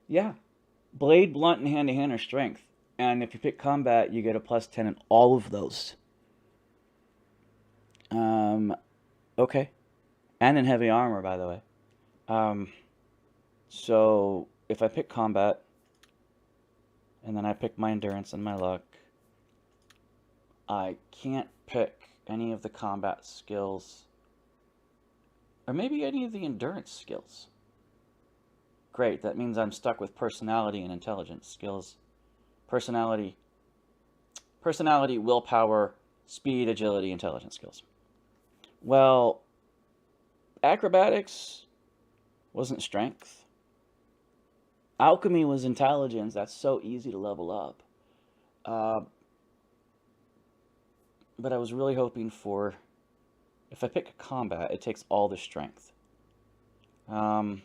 Yeah. Blade, blunt, and hand-to-hand are strength. And if you pick combat, you get a +10 in all of those. Okay. And in heavy armor, by the way. So if I pick combat, and then I pick my endurance and my luck, I can't pick any of the combat skills, or maybe any of the endurance skills. Great, that means I'm stuck with personality and intelligence skills. Personality, willpower, speed, agility, intelligence skills. Well, acrobatics wasn't strength. Alchemy was intelligence. That's so easy to level up. But I was really hoping for, if I pick combat, it takes all the strength. I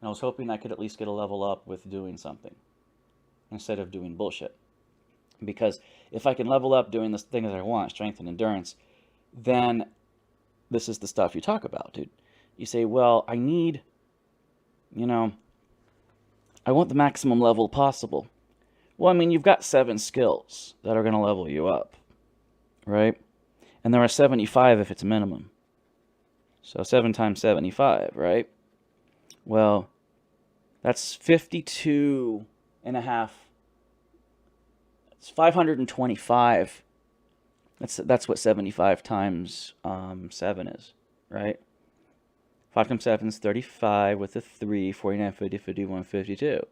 was hoping I could at least get a level up with doing something instead of doing bullshit. Because if I can level up doing the things I want, strength and endurance, then this is the stuff you talk about, dude. You say, well, I need, I want the maximum level possible. Well, I mean, you've got 7 skills that are going to level you up, right? And there are 75 if it's minimum. So 7 times 75, right? Well, that's 52 and a half. It's 525. That's what 75 times 7 is, right? 5 times 7 is 35 with a 3, 49, 50, 51, 52,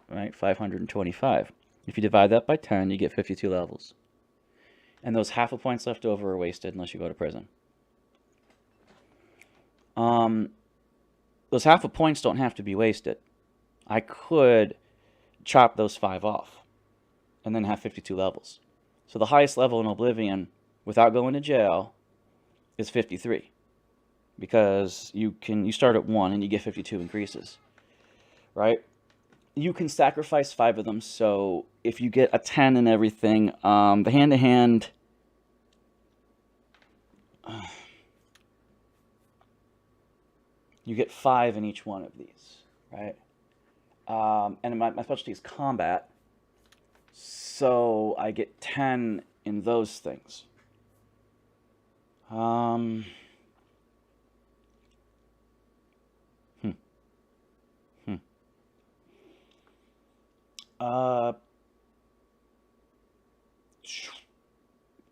right? 525. If you divide that by 10, you get 52 levels. And those half a points left over are wasted unless you go to prison. Those half a points don't have to be wasted. I could chop those 5 off and then have 52 levels. So the highest level in Oblivion, without going to jail, is 53. Because you start at 1 and you get 52 increases, right? You can sacrifice 5 of them, so if you get a 10 and everything, the hand-to-hand, you get 5 in each one of these, right? And my specialty is combat, so I get 10 in those things.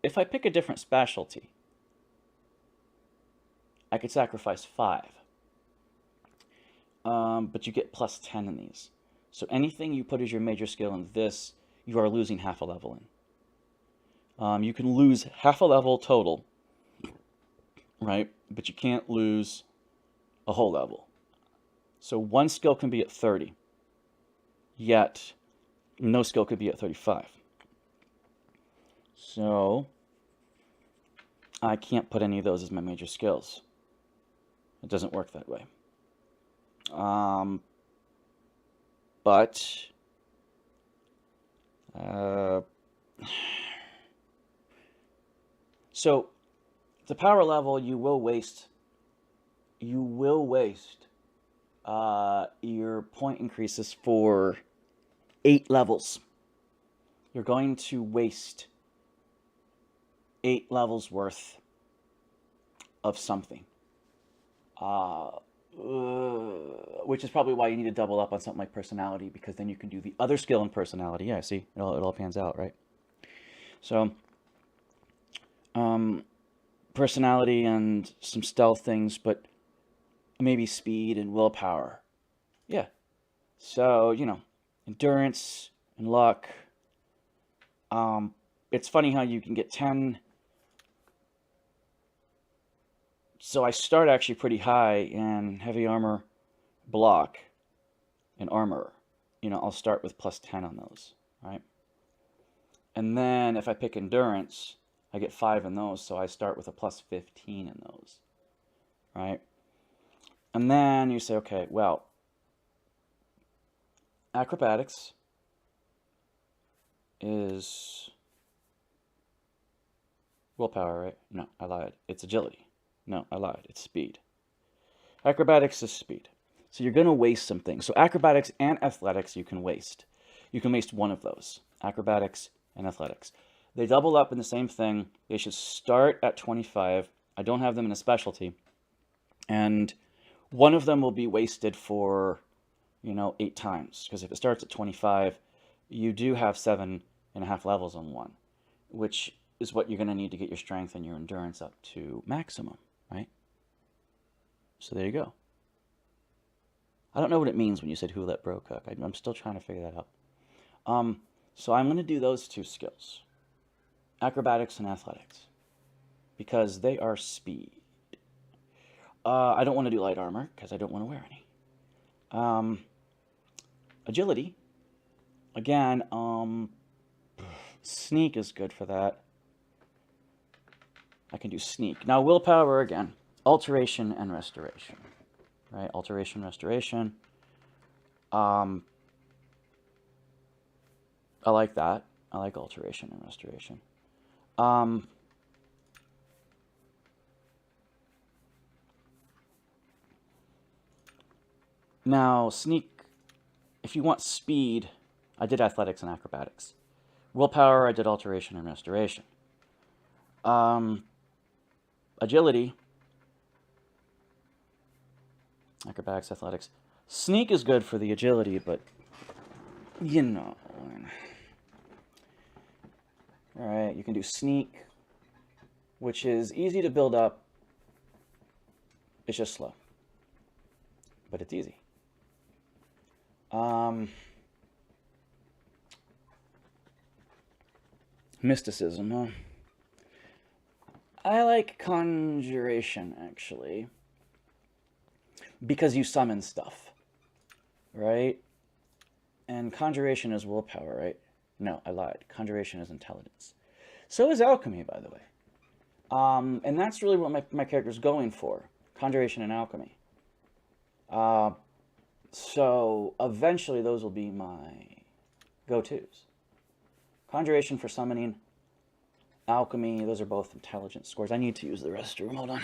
If I pick a different specialty, I could sacrifice 5. But you get plus 10 in these. So anything you put as your major skill in this, you are losing half a level in. You can lose half a level total, right? But you can't lose a whole level. So one skill can be at 30, yet no skill could be at 35. So I can't put any of those as my major skills. It doesn't work that way. So the power level, you will waste your point increases for 8 levels. You're going to waste 8 levels worth of something. Which is probably why you need to double up on something like personality, because then you can do the other skill in personality. Yeah, see, it all pans out, right? So, personality and some stealth things, but maybe speed and willpower. Yeah. So, endurance and luck. It's funny how you can get 10. So I start actually pretty high in heavy armor, block, and armor. I'll start with plus 10 on those, right? And then if I pick endurance, I get 5 in those, so I start with a plus 15 in those, right? And then you say, okay, well, acrobatics is willpower, right? No, I lied. It's agility. No, I lied. It's speed. Acrobatics is speed. So you're going to waste some things. So acrobatics and athletics you can waste. You can waste one of those. Acrobatics and athletics. They double up in the same thing. They should start at 25. I don't have them in a specialty. And one of them will be wasted for, 8 times. Because if it starts at 25, you do have 7.5 levels on one, which is what you're going to need to get your strength and your endurance up to maximum, right? So there you go. I don't know what it means when you said who let bro cook. I'm still trying to figure that out. So I'm going to do those two skills, acrobatics and athletics, because they are speed. I don't want to do light armor because I don't want to wear any. Agility. Again, sneak is good for that. I can do sneak. Now, willpower again. Alteration and restoration. Right? Alteration, restoration. I like that. I like alteration and restoration. Now, sneak, if you want speed, I did athletics and acrobatics. Willpower, I did alteration and restoration. Agility, acrobatics, athletics. Sneak is good for the agility, but, you know. Alright, you can do sneak, which is easy to build up. It's just slow, but it's easy. Mysticism, huh? I like conjuration, actually, because you summon stuff, right? And conjuration is willpower, right? No, I lied. Conjuration is intelligence. So is alchemy, by the way. And that's really what my character's going for. Conjuration and alchemy. So eventually those will be my go-tos. Conjuration for summoning. Alchemy, those are both intelligence scores. I need to use the restroom. Hold on.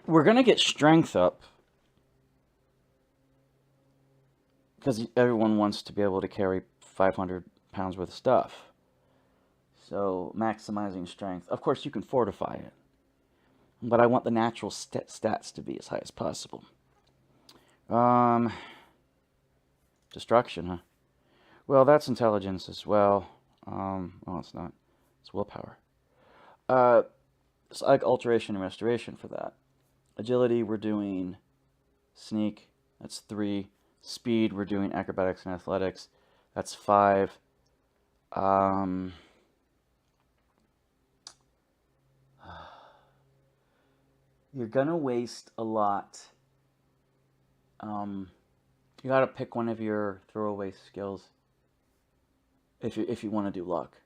We're going to get strength up because everyone wants to be able to carry 500 pounds worth of stuff. So maximizing strength. Of course, you can fortify it, but I want the natural stats to be as high as possible. Destruction, huh? Well, that's intelligence as well. Well, it's not. It's willpower. It's like alteration and restoration for that. Agility, we're doing sneak. That's 3. Speed, we're doing acrobatics and athletics. That's 5. You're gonna waste a lot. You gotta pick one of your throwaway skills if you want to do luck.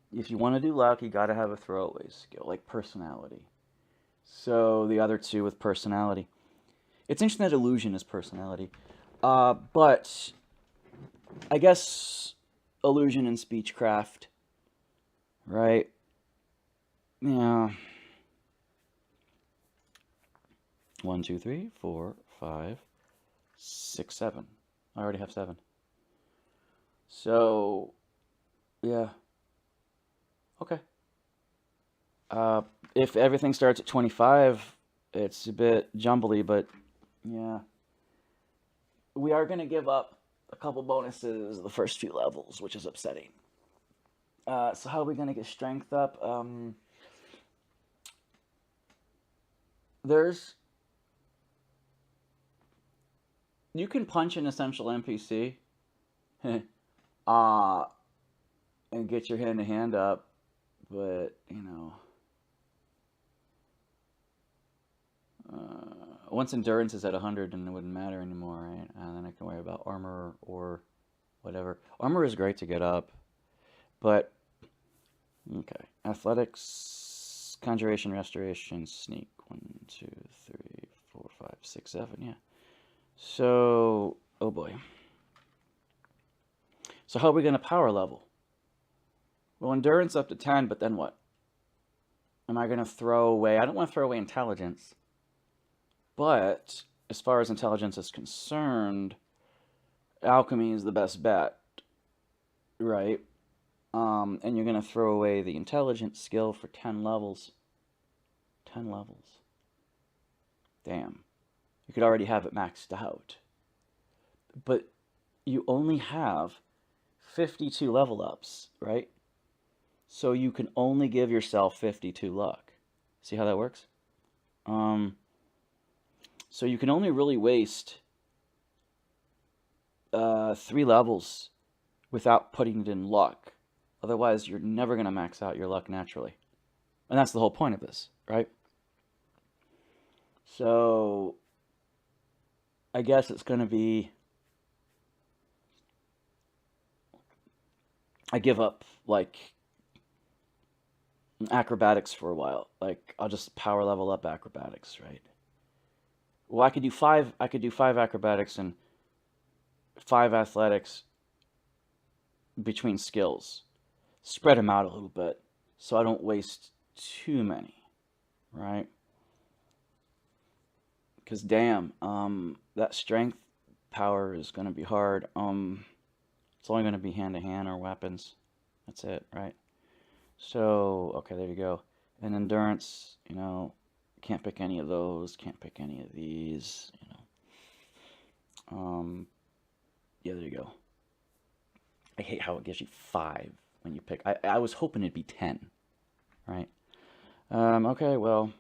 If you want to do luck, you gotta have a throwaway skill, like personality. So the other two with personality. It's interesting that illusion is personality. But I guess illusion and speechcraft, right? Yeah. 1, 2, 3, 4, 5, 6, 7. I already have 7. So, yeah. Okay. If everything starts at 25, it's a bit jumbly, but yeah. We are going to give up a couple bonuses the first few levels, which is upsetting. So how are we going to get strength up? You can punch an essential NPC and get your hand-to-hand up, but, you know, once endurance is at 100, then it wouldn't matter anymore, right? And then I can worry about armor or whatever. Armor is great to get up, but, okay. Athletics, conjuration, restoration, sneak. 1, 2, 3, 4, 5, 6, 7, yeah. So, oh boy. So how are we going to power level? Well, endurance up to 10, but then what? Am I going to throw away? I don't want to throw away intelligence. But as far as intelligence is concerned, alchemy is the best bet, right? And you're going to throw away the intelligence skill for 10 levels. 10 levels. Damn. You could already have it maxed out. But you only have 52 level ups, right? So you can only give yourself 52 luck. See how that works? So you can only really waste 3 levels without putting it in luck. Otherwise, you're never going to max out your luck naturally. And that's the whole point of this, right? So I guess it's going to be... I give up, like, acrobatics for a while. Like, I'll just power level up acrobatics, right? Well, I could do 5 acrobatics and 5 athletics between skills. Spread them out a little bit so I don't waste too many, right? Because damn, that strength power is going to be hard. It's only going to be hand-to-hand or weapons. That's it, right? So, okay, there you go. And endurance, you know, can't pick any of those, can't pick any of these, you know. Yeah, there you go. I hate how it gives you 5 when you pick. I was hoping it'd be 10, right? Okay, well,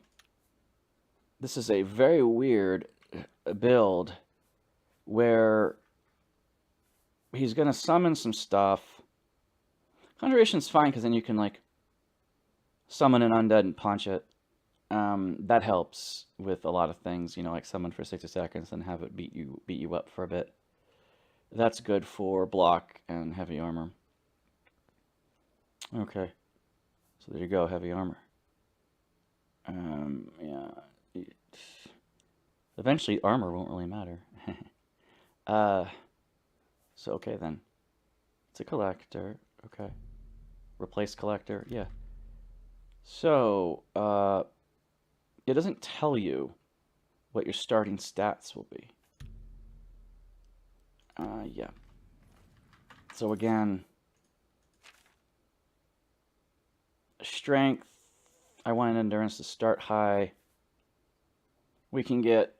this is a very weird build where he's going to summon some stuff. Conjuration's fine because then you can, like, summon an undead and punch it. That helps with a lot of things, you know, like summon for 60 seconds and have it beat you up for a bit. That's good for block and heavy armor. Okay, so there you go, heavy armor. Yeah. Eventually, armor won't really matter. So okay then. It's a collector. Okay. Replace collector. Yeah. So, it doesn't tell you what your starting stats will be. Yeah. So again, strength, I wanted endurance to start high. We can get,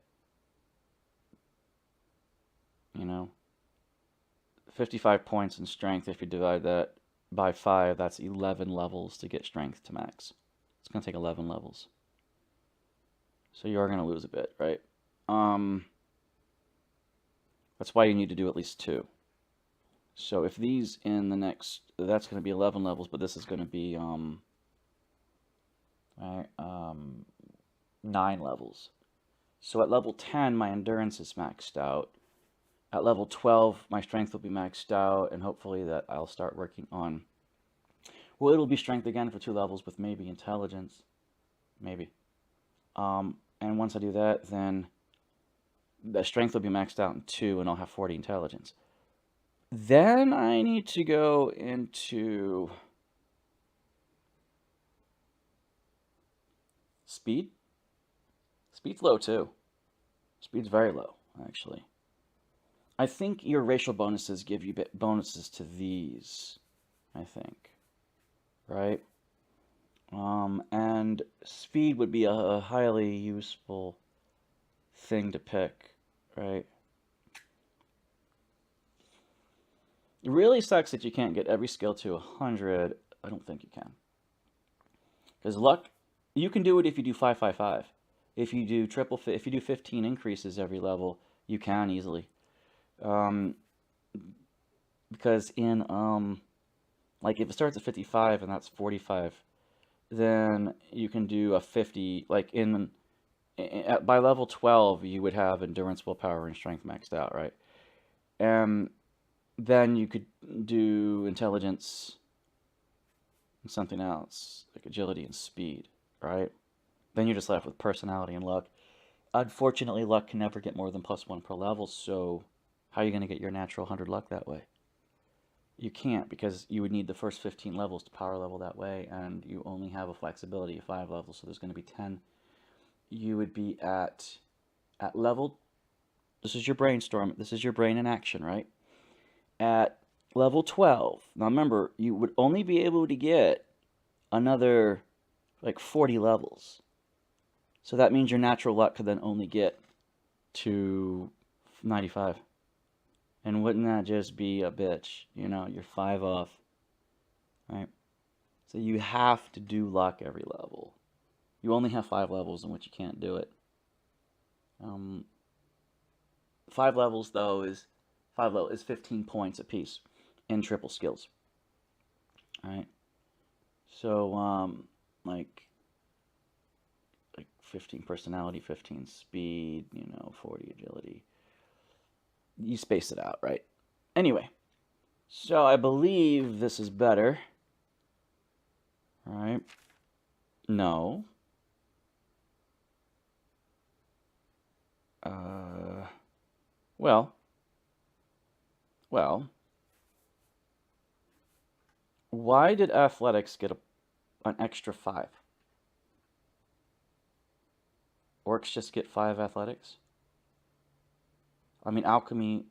you know, 55 points in strength. If you divide that by 5, that's 11 levels to get strength to max. It's going to take 11 levels. So you are going to lose a bit, right? That's why you need to do at least 2. So if these in the next, that's going to be 11 levels, but this is going to be 9 levels. So at level 10, my endurance is maxed out. At level 12, my strength will be maxed out, and hopefully that I'll start working on. Well, it'll be strength again for 2 levels with maybe intelligence. Maybe. And once I do that, then the strength will be maxed out in 2, and I'll have 40 intelligence. Then I need to go into speed. Speed's low too. Speed's very low, actually. I think your racial bonuses give you bonuses to these, I think. Right? And speed would be a highly useful thing to pick, right? It really sucks that you can't get every skill to 100. I don't think you can. Because luck, you can do it if you do 5-5-5. If you do if you do 15 increases every level, you can easily. Because in, like if it starts at 55 and that's 45, then you can do a 50, like by level 12, you would have endurance, willpower, and strength maxed out, right? And then you could do intelligence and something else, like agility and speed, right? Then you're just left with personality and luck. Unfortunately, luck can never get more than +1 per level, so how are you going to get your natural 100 luck that way? You can't, because you would need the first 15 levels to power level that way, and you only have a flexibility of 5 levels, so there's going to be 10. You would be at level, this is your brainstorm, this is your brain in action, right? At level 12. Now remember, you would only be able to get another like 40 levels. So that means your natural luck could then only get to 95. And wouldn't that just be a bitch? You know, you're 5 off, right? So you have to do luck every level. You only have 5 levels in which you can't do it. 5 levels though is 15 points apiece in triple skills. All right. So like 15 personality, 15 speed, 40 agility. You space it out, right? Anyway, so I believe this is better. All right. No. Well, why did athletics get an extra 5? Orcs just get 5 athletics? I mean, alchemy,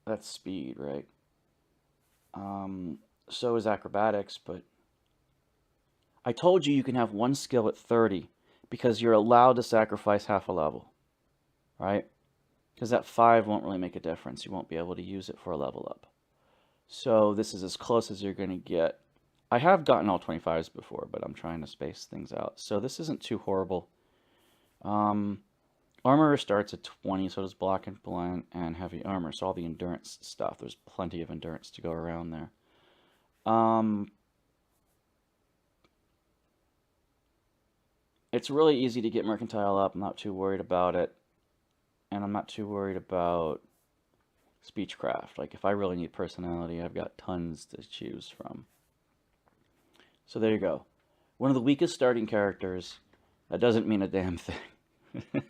that's speed, right? So is acrobatics, but I told you can have one skill at 30 because you're allowed to sacrifice half a level, right? Because that 5 won't really make a difference. You won't be able to use it for a level up. So this is as close as you're going to get. I have gotten all 25s before, but I'm trying to space things out. So this isn't too horrible. Armor starts at 20, so does block and blunt and heavy armor. So all the endurance stuff, there's plenty of endurance to go around there. It's really easy to get mercantile up. I'm not too worried about it. And I'm not too worried about speechcraft. Like, if I really need personality, I've got tons to choose from. So there you go. One of the weakest starting characters. That doesn't mean a damn thing.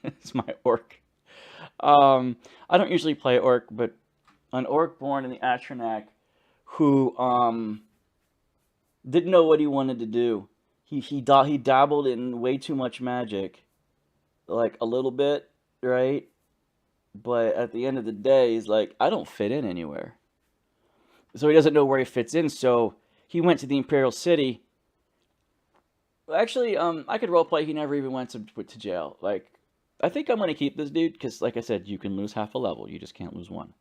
It's my orc. I don't usually play orc, but an orc born in the Atronach who didn't know what he wanted to do. He dabbled in way too much magic, like a little bit, right? But at the end of the day, he's like, I don't fit in anywhere. So he doesn't know where he fits in. So he went to the Imperial City. Actually, I could roleplay he never even went to jail. Like, I think I'm going to keep this dude because, like I said, you can lose half a level. You just can't lose one.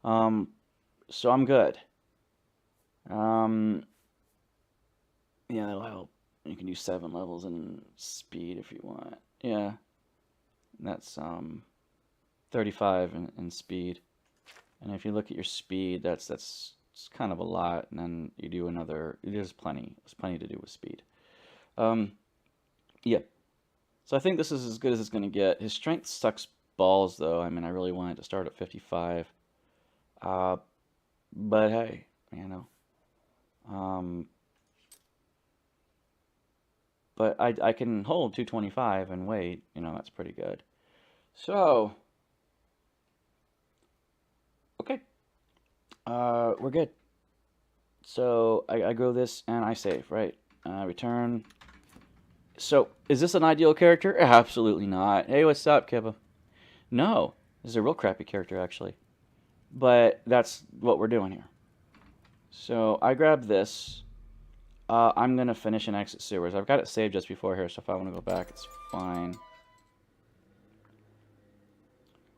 So I'm good. Yeah, that'll help. You can do 7 levels in speed if you want. Yeah. That's 35 in speed. And if you look at your speed, that's kind of a lot. And then you do another. There's plenty to do with speed. Yeah. So I think this is as good as it's going to get. His strength sucks balls, though. I mean, I really wanted to start at 55. But hey, but I can hold 225 and wait. That's pretty good. So, okay. We're good. So I go this and I save, right? Return. So, is this an ideal character? Absolutely not. Hey, what's up, Kibba? No, this is a real crappy character, actually. But that's what we're doing here. So, I grab this. I'm going to finish and exit sewers. I've got it saved just before here, so if I want to go back, it's fine.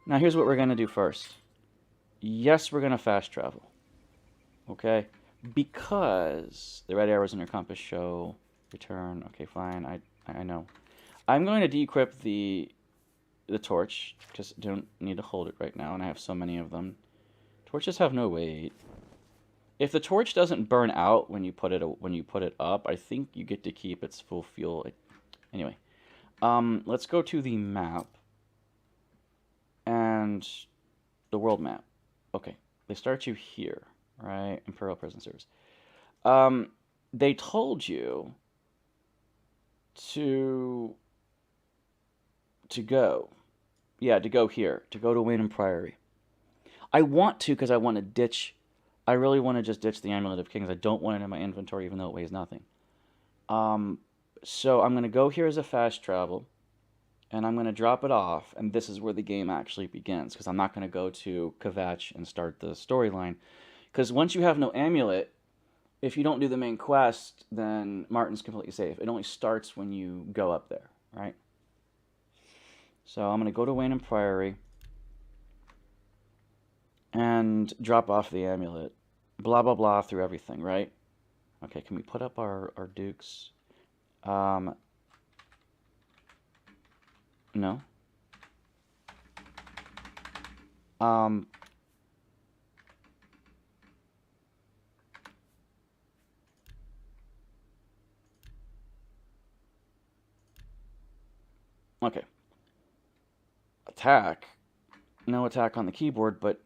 Now, here's what we're going to do first. Yes, we're going to fast travel. Okay? Because the red arrows in your compass show return. Okay, fine. I know. I'm going to decrypt the torch because I don't need to hold it right now, and I have so many of them. Torches have no weight. If the torch doesn't burn out when you put it up, I think you get to keep its full fuel. Anyway, let's go to the map and the world map. Okay, they start you here, right? Imperial Prison Service. They told you to go. Yeah, to go here. To go to Wayne and Priory. I want to because I want to ditch I really want to just ditch the Amulet of Kings. I don't want it in my inventory, even though it weighs nothing. So I'm going to go here as a fast travel, and I'm going to drop it off, and this is where the game actually begins, because I'm not going to go to Kvatch and start the storyline. Because once you have no amulet, if you don't do the main quest, then Martin's completely safe. It only starts when you go up there, right? So I'm going to go to Wayne Priory and drop off the amulet. Blah, blah, blah through everything, right? Okay, can we put up our dukes? No. Okay. Attack. No attack on the keyboard, but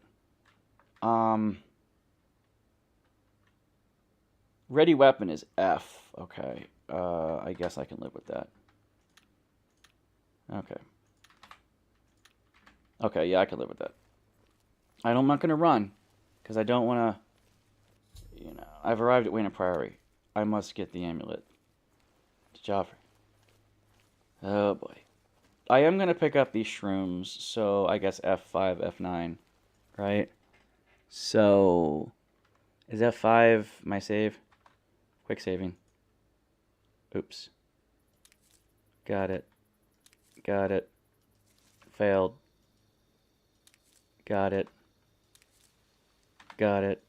ready weapon is F. Okay. I guess I can live with that. Okay. Okay, yeah, I can live with that. I'm not going to run, because I don't want to, you know, I've arrived at Wayne Priory. I must get the amulet. To Joffrey. Oh, boy. I am going to pick up these shrooms, so I guess F5, F9, right? So, is F5 my save? Quick saving. Oops. Got it. Got it. Failed. Got it. Got it.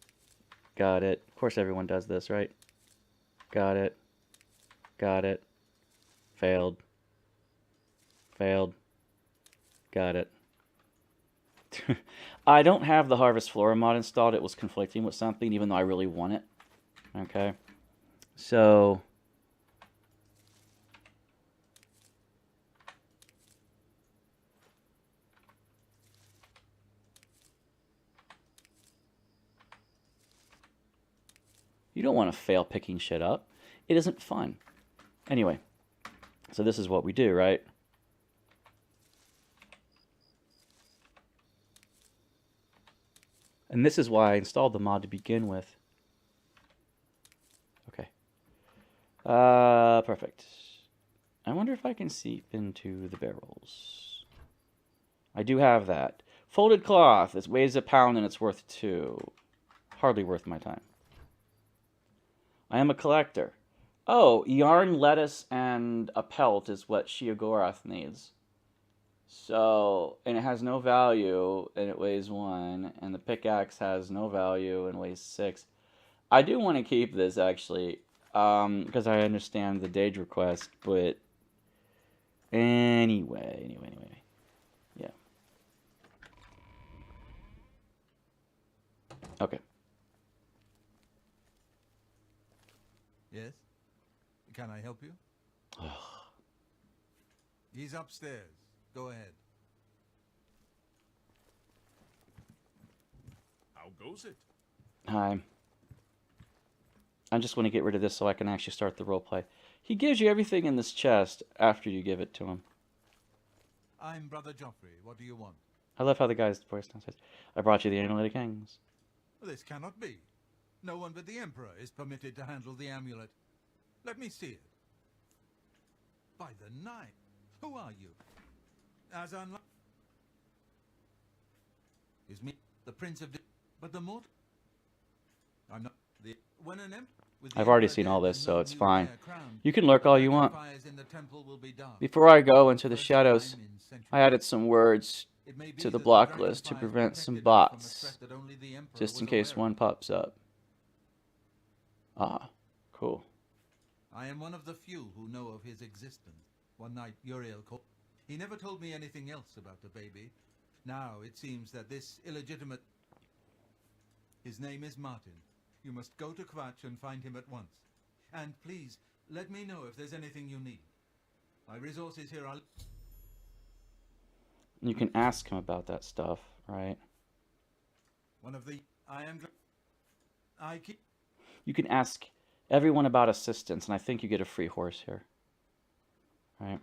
Got it. Of course everyone does this, right? Got it. Got it. Failed. Failed. Got it. I don't have the Harvest Flora mod installed. It was conflicting with something, even though I really want it. Okay. So... you don't want to fail picking shit up. It isn't fun. Anyway, so this is what we do, right? And this is why I installed the mod to begin with. Okay. Perfect. I wonder if I can seep into the barrels. I do have that. Folded cloth. It weighs a pound and it's worth 2. Hardly worth my time. I am a collector. Oh, yarn, lettuce, and a pelt is what Sheogorath needs. So, and it has no value, and it weighs 1, and the pickaxe has no value and weighs 6. I do want to keep this, actually, because I understand the Dage request, but anyway. Yeah. Okay. Yes? Can I help you? He's upstairs. Go ahead. How goes it? Hi. I just want to get rid of this so I can actually start the roleplay. He gives you everything in this chest after you give it to him. I'm Brother Joffrey. What do you want? I love how the guy's voice downstairs. I brought you the Amulet of Kings. This cannot be. No one but the Emperor is permitted to handle the amulet. Let me see it. By the night. Who are you? As unlike... is me, the Prince of... but the mortal... I'm not... the... when an I've already seen all this, so it's fine. You can lurk all you want. Before I go into the shadows, I added some words to the block list to prevent some bots, just in case one pops up. Ah, cool. I am one of the few who know of his existence. One night, Uriel called. He never told me anything else about the baby. Now it seems that this illegitimate... his name is Martin. You must go to Kvatch and find him at once. And please, let me know if there's anything you need. My resources here are... You can ask him about that stuff, right? One of the... I am... I keep... You can ask everyone about assistance, and I think you get a free horse here. Right?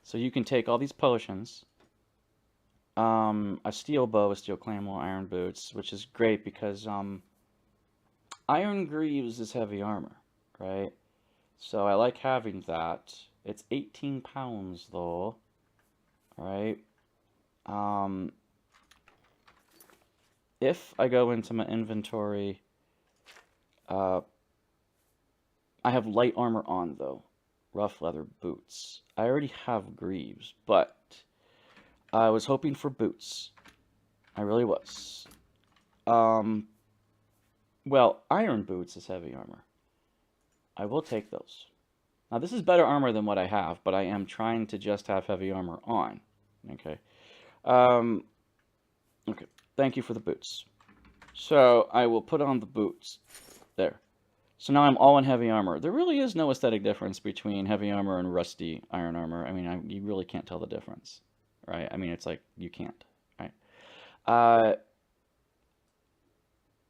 So you can take all these potions, A steel bow, a steel claymore, iron boots, which is great because iron greaves is heavy armor, right? So I like having that. It's 18 pounds though, right? Um, if I go into my inventory, uh, I have light armor on though. Rough leather boots. I already have greaves, but I was hoping for boots. I really was. Um, well, iron boots is heavy armor. I will take those. Now, this is better armor than what I have, but I am trying to just have heavy armor on. Okay. Um, okay. Thank you for the boots. So, I will put on the boots. There. So now I'm all in heavy armor. There really is no aesthetic difference between heavy armor and rusty iron armor. I mean, you really can't tell the difference, right? I mean, it's like, you can't, right?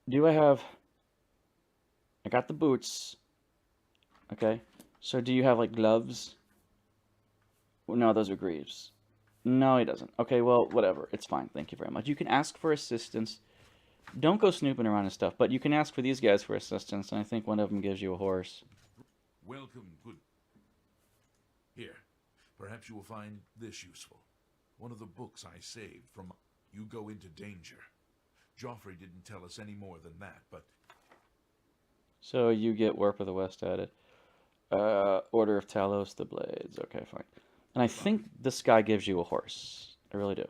Do I have... I got the boots. Okay. So do you have, like, gloves? No, those are greaves. No, he doesn't. Okay, well, whatever. It's fine. Thank you very much. You can ask for assistance. Don't go snooping around and stuff, but you can ask for these guys for assistance, and I think one of them gives you a horse. Welcome, good. Here, perhaps you will find this useful. One of the books I saved from You Go Into Danger. Joffrey didn't tell us any more than that, but... So you get Warp of the West added. Order of Talos, the Blades. Okay, fine. And I think this guy gives you a horse. I really do.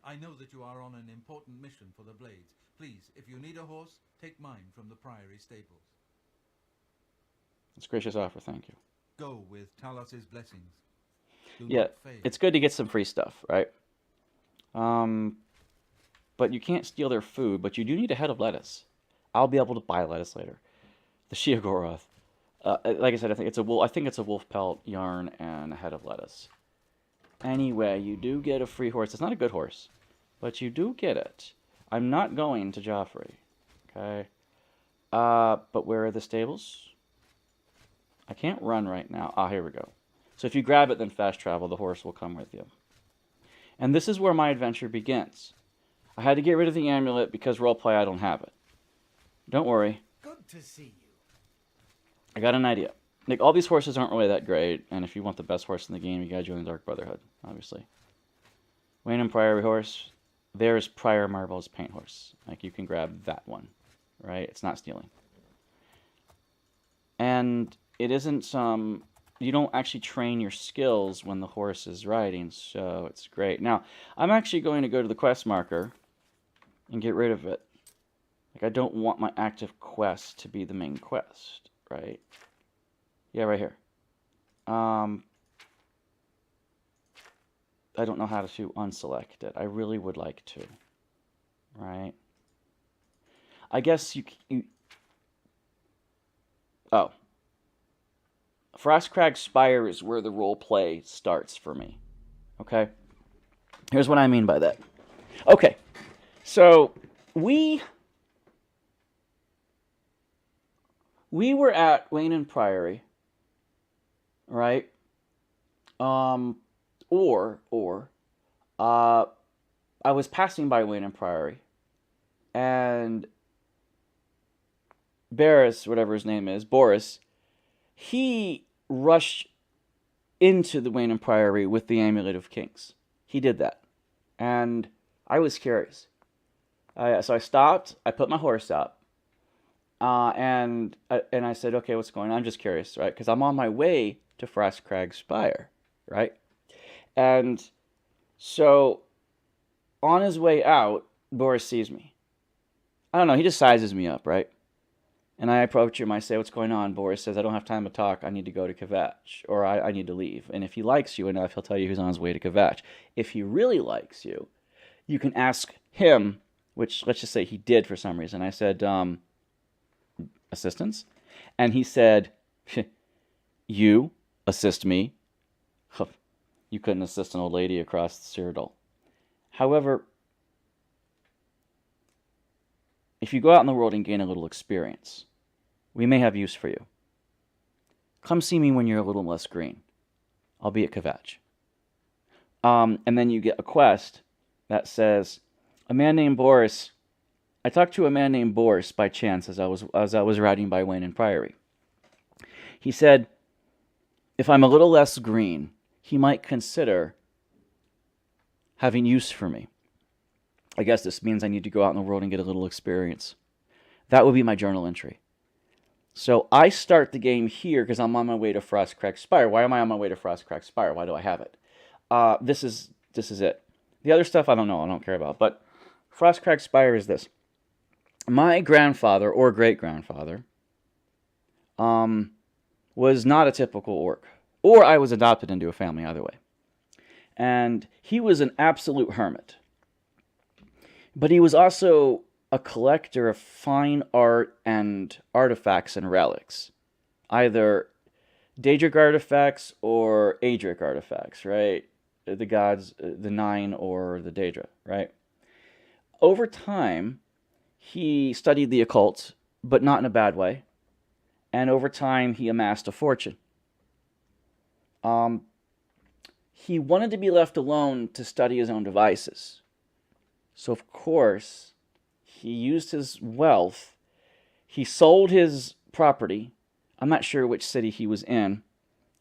I know that you are on an important mission for the Blades. Please, if you need a horse, take mine from the Priory stables. It's a gracious offer, thank you. Go with Talos's blessings. Do Yeah, not fail. it's good to get some free stuff, right? But you can't steal their food, but you do need a head of lettuce. I'll be able to buy lettuce later. The Sheogorath. Like I said, I think it's a wolf pelt, yarn, and a head of lettuce. Anyway, you do get a free horse. It's not a good horse, but you do get it. I'm not going to Joffrey. Okay. But where are the stables? I can't run right now. Ah, here we go. So if you grab it, then fast travel. The horse will come with you. And this is where my adventure begins. I had to get rid of the amulet because roleplay I don't have it. Don't worry. Good to see you. I got an idea. Nick, all these horses aren't really that great, and if you want the best horse in the game, you gotta join the Dark Brotherhood, obviously. Wayne and Priory horse. There's Prior Marvel's paint horse. Like, you can grab that one, right? It's not stealing. And it isn't, you don't actually train your skills when the horse is riding, so it's great. Now, I'm actually going to go to the quest marker and get rid of it. Like, I don't want my active quest to be the main quest, right? Yeah, right here. I don't know how to unselect it. I really would like to. Right? I guess you oh. Frostcrag Spire is where the role play starts for me. Okay? Here's what I mean by that. Okay. So, we were at Wayne and Priory, right? I was passing by Wayne and Priory, and Barris, whatever his name is, Boris, he rushed into the Wayne and Priory with the Amulet of Kings. He did that, and I was curious. So I stopped, I put my horse up, and I said, okay, what's going on? I'm just curious, right? Because I'm on my way to Frostcrag Spire, right? And so on his way out, Boris sees me. I don't know, he just sizes me up, right? And I approach him, I say, what's going on? Boris says, I don't have time to talk, I need to go to Kvatch, or I need to leave. And if he likes you enough, he'll tell you he's on his way to Kvatch. If he really likes you, you can ask him, which let's just say he did for some reason. I said, assistance? And he said, you assist me? You couldn't assist an old lady across the Cyrodiil. However, if you go out in the world and gain a little experience, we may have use for you. Come see me when you're a little less green. I'll be at Kvatch. And then you get a quest that says, a man named Boris. I talked to a man named Boris by chance as I was riding by Wayne and Priory. He said, if I'm a little less green, he might consider having use for me. I guess this means I need to go out in the world and get a little experience. That would be my journal entry. So I start the game here because I'm on my way to Frostcracked Spire. Why am I on my way to Frostcracked Spire? Why do I have it? This is it. The other stuff I don't know. I don't care about. But Frostcracked Spire is this. My grandfather or great-grandfather was not a typical orc. Or I was adopted into a family, either way. And he was an absolute hermit. But he was also a collector of fine art and artifacts and relics. Either Daedric artifacts or Adric artifacts, right? The gods, the Nine or the Daedra, right? Over time, he studied the occult, but not in a bad way. And over time, he amassed a fortune. He wanted to be left alone to study his own devices. So, of course, he used his wealth. He sold his property. I'm not sure which city he was in.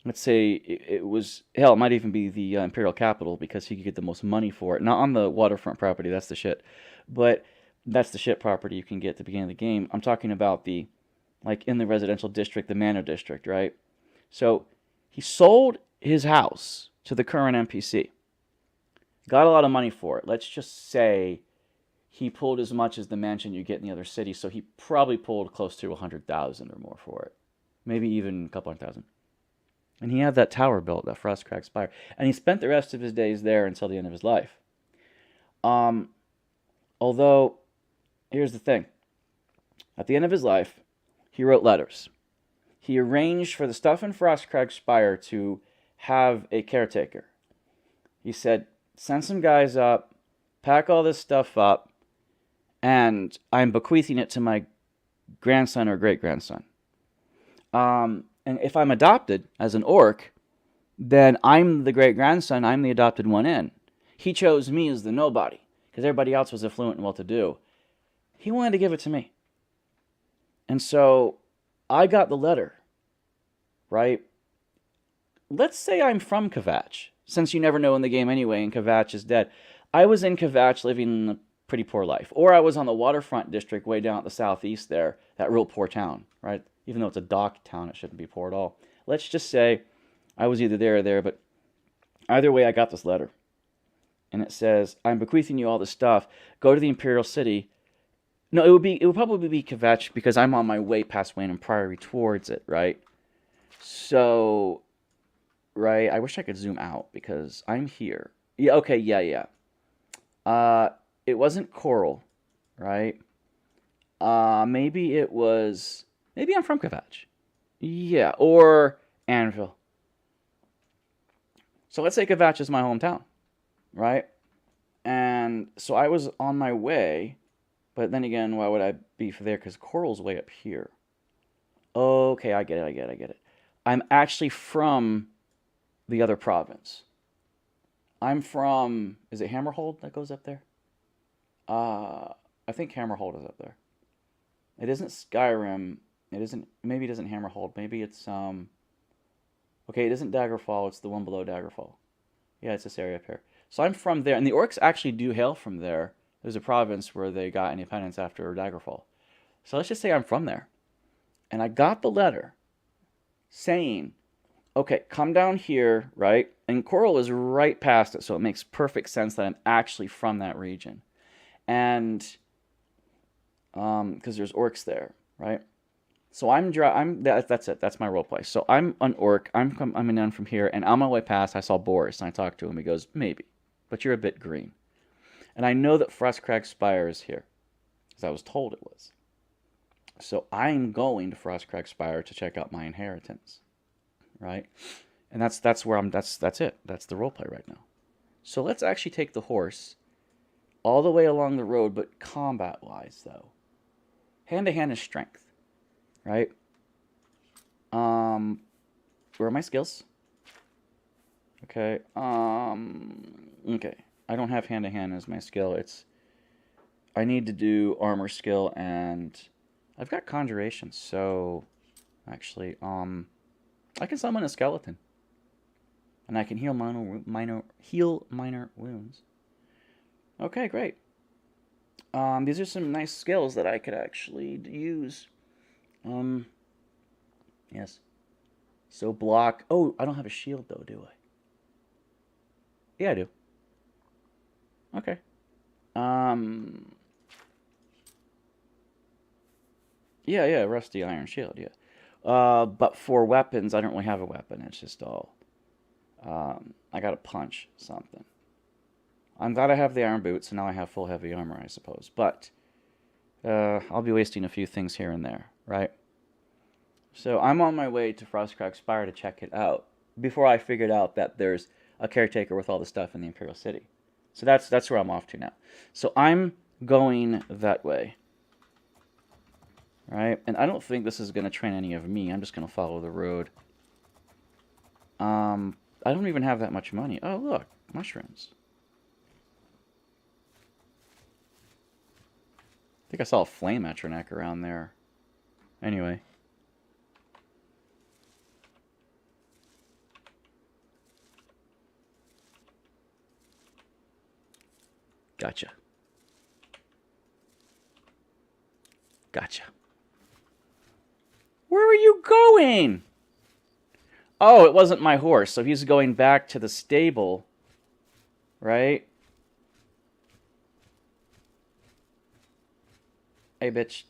Let's say it was, hell, it might even be the Imperial capital because he could get the most money for it. Not on the waterfront property, that's the shit. But that's the shit property you can get at the beginning of the game. I'm talking about the, like in the residential district, the Manor district, right? So he sold his house to the current NPC. Got a lot of money for it. Let's just say he pulled as much as the mansion you get in the other city, so he probably pulled close to 100,000 or more for it. Maybe even a couple 100,000. And he had that tower built, that Frostcracked Spire. And he spent the rest of his days there until the end of his life. Although, here's the thing. At the end of his life, he wrote letters. He arranged for the stuff in Frostcracked Spire to have a caretaker. He said, send some guys up, pack all this stuff up, and I'm bequeathing it to my grandson or great-grandson. And if I'm adopted as an orc, then I'm the great-grandson, I'm the adopted one in. He chose me as the nobody, because everybody else was affluent and well-to-do. He wanted to give it to me. And so I got the letter, right? Let's say I'm from Kvatch, since you never know in the game anyway, and Kvatch is dead. I was in Kvatch living a pretty poor life. Or I was on the waterfront district way down at the southeast there, that real poor town, right? Even though it's a dock town, it shouldn't be poor at all. Let's just say I was either there or there, but either way, I got this letter. And it says, I'm bequeathing you all this stuff. Go to the Imperial City. No, it would probably be Kvatch because I'm on my way past Wayne and Priory towards it, right? So, right, I wish I could zoom out because I'm here. Yeah, okay, yeah. It wasn't Coral, right? Maybe it was... Maybe I'm from Kvatch. Yeah, or Anvil. So let's say Kvatch is my hometown, right? And so I was on my way, but then again, why would I be there? Because Coral's way up here. Okay, I get it. I'm actually from the other province. I'm from... Is it Hammerhold that goes up there? I think Hammerhold is up there. It isn't Skyrim... It isn't, maybe it isn't Hammerhold. Maybe it's, okay, it isn't Daggerfall. It's the one below Daggerfall. Yeah, it's this area up here. So I'm from there. And the orcs actually do hail from there. There's a province where they got independence after Daggerfall. So let's just say I'm from there. And I got the letter saying, okay, come down here, right? And Coral is right past it. So it makes perfect sense that I'm actually from that region. And, because there's orcs there, right? So that's it. That's my role play. So I'm an orc. I'm coming down from here, and on my way past, I saw Boris, and I talked to him. He goes, maybe, but you're a bit green. And I know that Frostcracked Spire is here, because I was told it was. So I'm going to Frostcracked Spire to check out my inheritance, right? And that's where I'm. That's it. That's the role play right now. So let's actually take the horse all the way along the road, but combat-wise, though, hand-to-hand is strength. Right? Where are my skills? Okay. Okay. I don't have hand to hand as my skill. I need to do armor skill, and I've got conjuration. So actually, I can summon a skeleton, and I can heal minor wounds. Okay, great. These are some nice skills that I could actually use. Um, yes. So block. Oh, I don't have a shield though, do I? Yeah, I do. Okay. Um, yeah, rusty iron shield, yeah. But for weapons, I don't really have a weapon. It's just all. I gotta punch something. I'm glad I have the iron boots, and now I have full heavy armor, I suppose. But I'll be wasting a few things here and there, right? So I'm on my way to Frostcrack Spire to check it out before I figured out that there's a caretaker with all the stuff in the Imperial City. So that's where I'm off to now. So I'm going that way, right? And I don't think this is going to train any of me. I'm just going to follow the road. I don't even have that much money. Oh, look, mushrooms. I think I saw a flame Etroneck around there. Anyway. Gotcha. Gotcha. Where are you going? Oh, it wasn't my horse, so he's going back to the stable, right? Hey, bitch.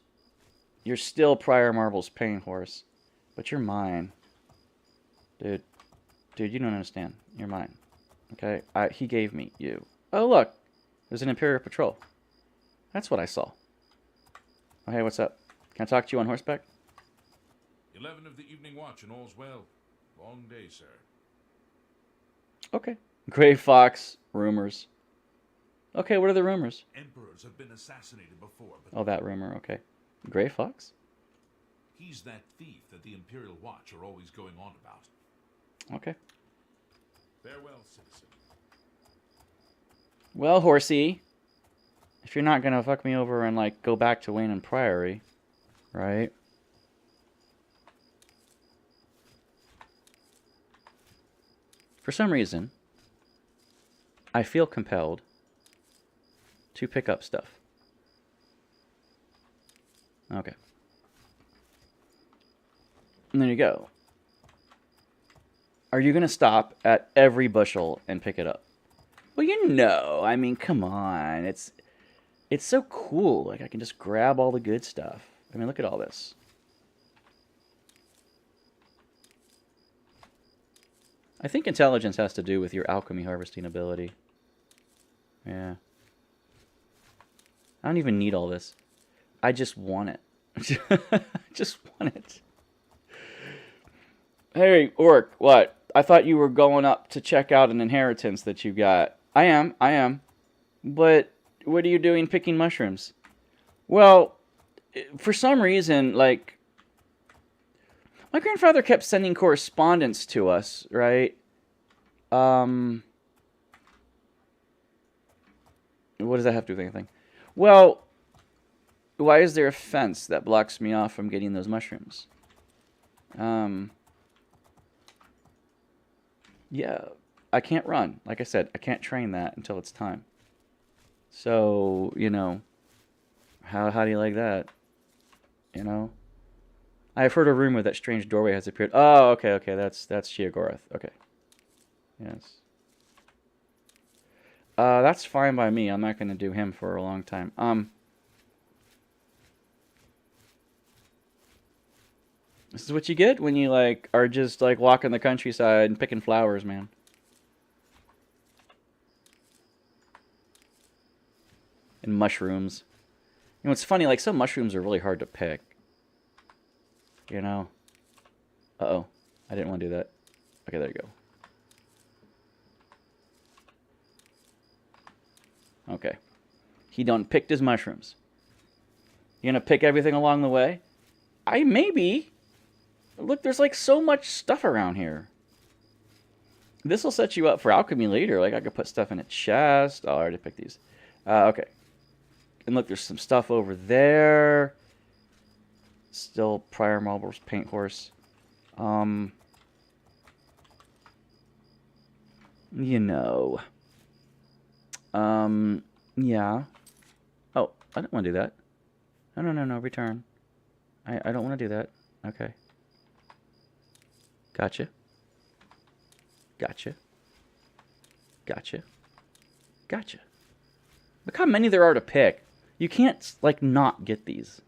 You're still Prior Marble's pain horse, but you're mine. Dude, you don't understand. You're mine. Okay? He gave me you. Oh, look. There's an Imperial patrol. That's what I saw. Oh, hey, what's up? Can I talk to you on horseback? 11 of the evening watch and all's well. Long day, sir. Okay. Gray Fox rumors. Okay, what are the rumors? Emperors have been assassinated before, but Oh, that rumor, okay. Gray Fox? he's that thief that the Imperial Watch are always going on about. Okay. Farewell, citizen. Well, horsey, if you're not gonna fuck me over and, like, go back to Wayne and Priory, right? For some reason, I feel compelled to pick up stuff. Okay. And there you go. Are you going to stop at every bushel and pick it up? Well, you know. I mean, come on. It's so cool. Like, I can just grab all the good stuff. I mean, look at all this. I think intelligence has to do with your alchemy harvesting ability. Yeah. I don't even need all this. I just want it. I just want it. Hey, Orc, what? I thought you were going up to check out an inheritance that you got. I am. But what are you doing picking mushrooms? Well, for some reason, like, my grandfather kept sending correspondence to us, right? What does that have to do with anything? Well, why is there a fence that blocks me off from getting those mushrooms? Yeah, I can't run. Like I said, I can't train that until it's time. So, you know, how do you like that? You know? I've heard a rumor that strange doorway has appeared. Oh, okay, that's Sheogorath. Okay. Yes. That's fine by me. I'm not going to do him for a long time. This is what you get when you, like, are just, like, walking the countryside and picking flowers, man. And mushrooms. You know, it's funny, like, some mushrooms are really hard to pick. You know? Uh-oh. I didn't want to do that. Okay, there you go. Okay. He done picked his mushrooms. You gonna pick everything along the way? Maybe. Look, there's like so much stuff around here. This will set you up for alchemy later. Like, I could put stuff in a chest. Oh, I already picked these. Okay. And look, there's some stuff over there. Still prior marbles, paint horse. You know. Yeah. Oh, I don't want to do that. No, return. I don't want to do that. Okay. Gotcha. Gotcha. Gotcha. Gotcha. Look how many there are to pick. You can't, like, not get these.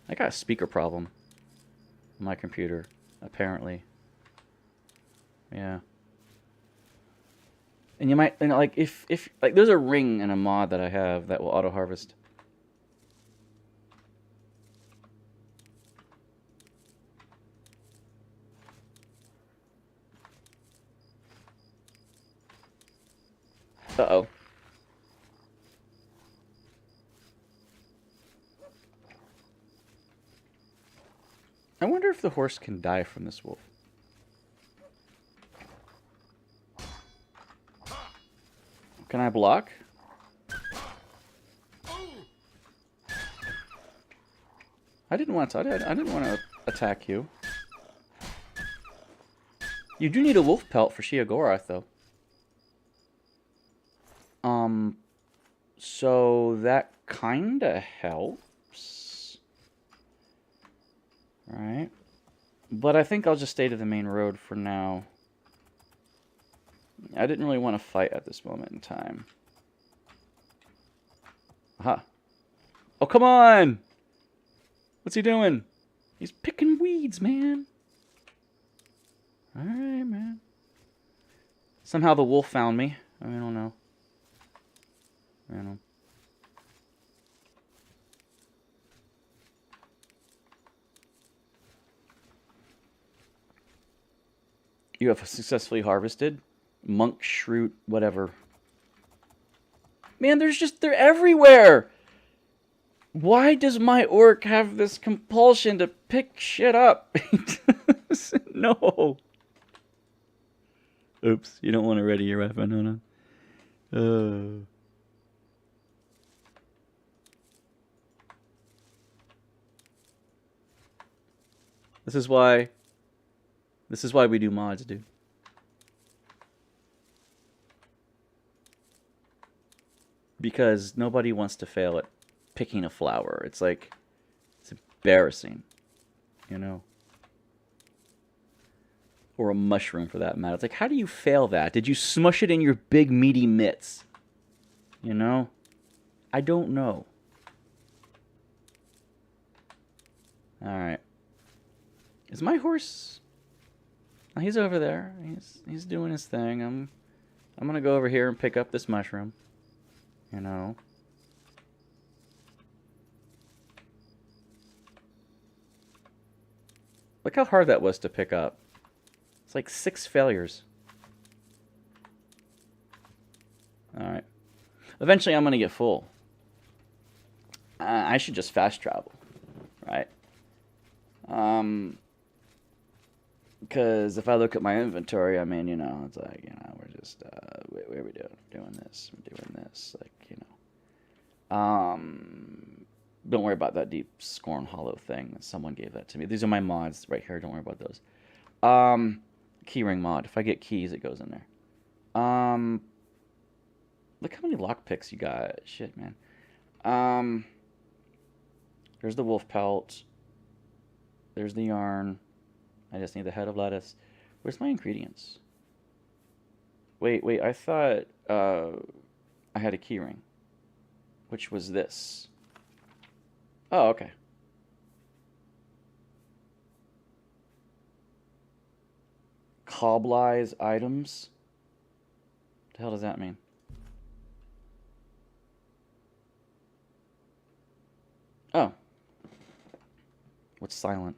I got a speaker problem on my computer, apparently. Yeah. And you might, like, if like, there's a ring in a mod that I have that will auto-harvest. Uh-oh. I wonder if the horse can die from this wolf. Can I block? I didn't want to attack you. You do need a wolf pelt for Sheogorath, though. So that kinda helps. Right? But I think I'll just stay to the main road for now. I didn't really want to fight at this moment in time. Aha. Oh, come on! What's he doing? He's picking weeds, man. Alright, man. Somehow the wolf found me. I don't know. I don't know. You have successfully harvested monk, shroot, whatever. Man, they're everywhere. Why does my orc have this compulsion to pick shit up? No. Oops, you don't want to ready your weapon, huh? This is why we do mods, dude. Because nobody wants to fail at picking a flower. It's like, it's embarrassing, you know? Or a mushroom, for that matter. It's like, how do you fail that? Did you smush it in your big meaty mitts? You know? I don't know. Alright. Is my horse... Oh, he's over there. He's doing his thing. I'm gonna go over here and pick up this mushroom. You know? Look how hard that was to pick up. It's like 6 failures. Alright. Eventually I'm going to get full. I should just fast travel. Right? Because if I look at my inventory, I mean, you know, it's like, you know, we're just, what are we doing? Doing this. We're doing this. Like, you know. Don't worry about that deep scorn hollow thing. Someone gave that to me. These are my mods right here. Don't worry about those. Keyring mod. If I get keys, it goes in there. Look how many lockpicks you got. Shit, man. There's the wolf pelt. There's the yarn. I just need the head of lettuce. Where's my ingredients? Wait. I thought I had a keyring, which was this. Oh, okay. Coblize items? What the hell does that mean? Oh. What's silent?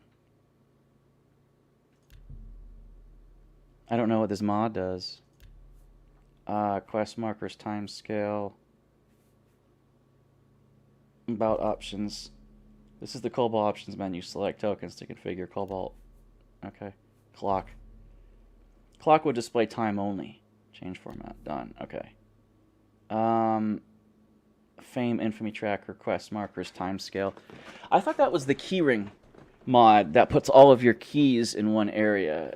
I don't know what this mod does. Quest markers, time scale. About options. This is the Cobalt options menu. Select tokens to configure Cobalt. Okay. Clock. Clock would display time only. Change format. Done. Okay. Fame, infamy tracker, quest markers, time scale. I thought that was the keyring mod that puts all of your keys in one area.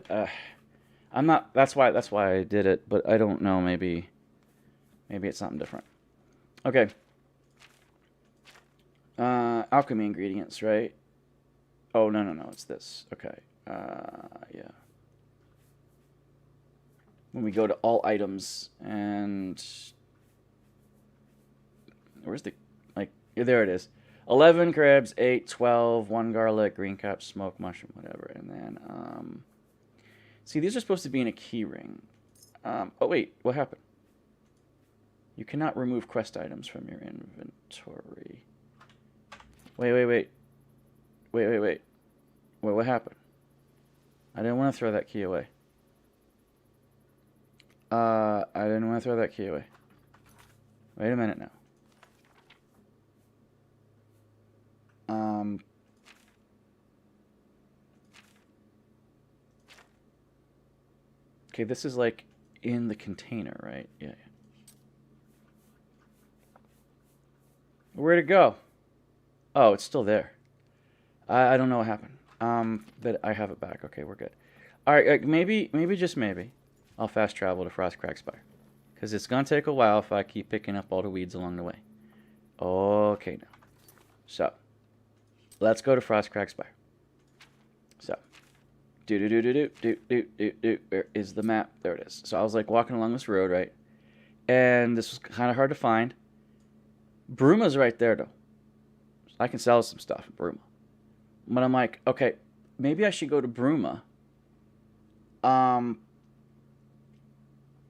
I'm not. That's why I did it, but I don't know. Maybe it's something different. Okay. Alchemy ingredients, right? Oh, no, it's this. Okay. Yeah. When we go to all items and where's the, like, yeah, there it is. 11 crabs, 8, 12, 1 garlic, green cap, smoke, mushroom, whatever. And then, see, these are supposed to be in a key ring. Oh, wait, what happened? You cannot remove quest items from your inventory. Wait, what happened? I didn't want to throw that key away. I didn't want to throw that key away. Wait a minute now. Okay, this is like in the container, right? Yeah. Where'd it go? Oh, it's still there. I don't know what happened. But I have it back. Okay, we're good. All right, maybe just maybe, I'll fast travel to Frostcrack Spire, because it's gonna take a while if I keep picking up all the weeds along the way. Okay, now, so let's go to Frostcrack Spire. So, where is the map? There it is. So I was like walking along this road, right? And this was kind of hard to find. Bruma's right there, though. I can sell some stuff in Bruma. But I'm like, okay, maybe I should go to Bruma.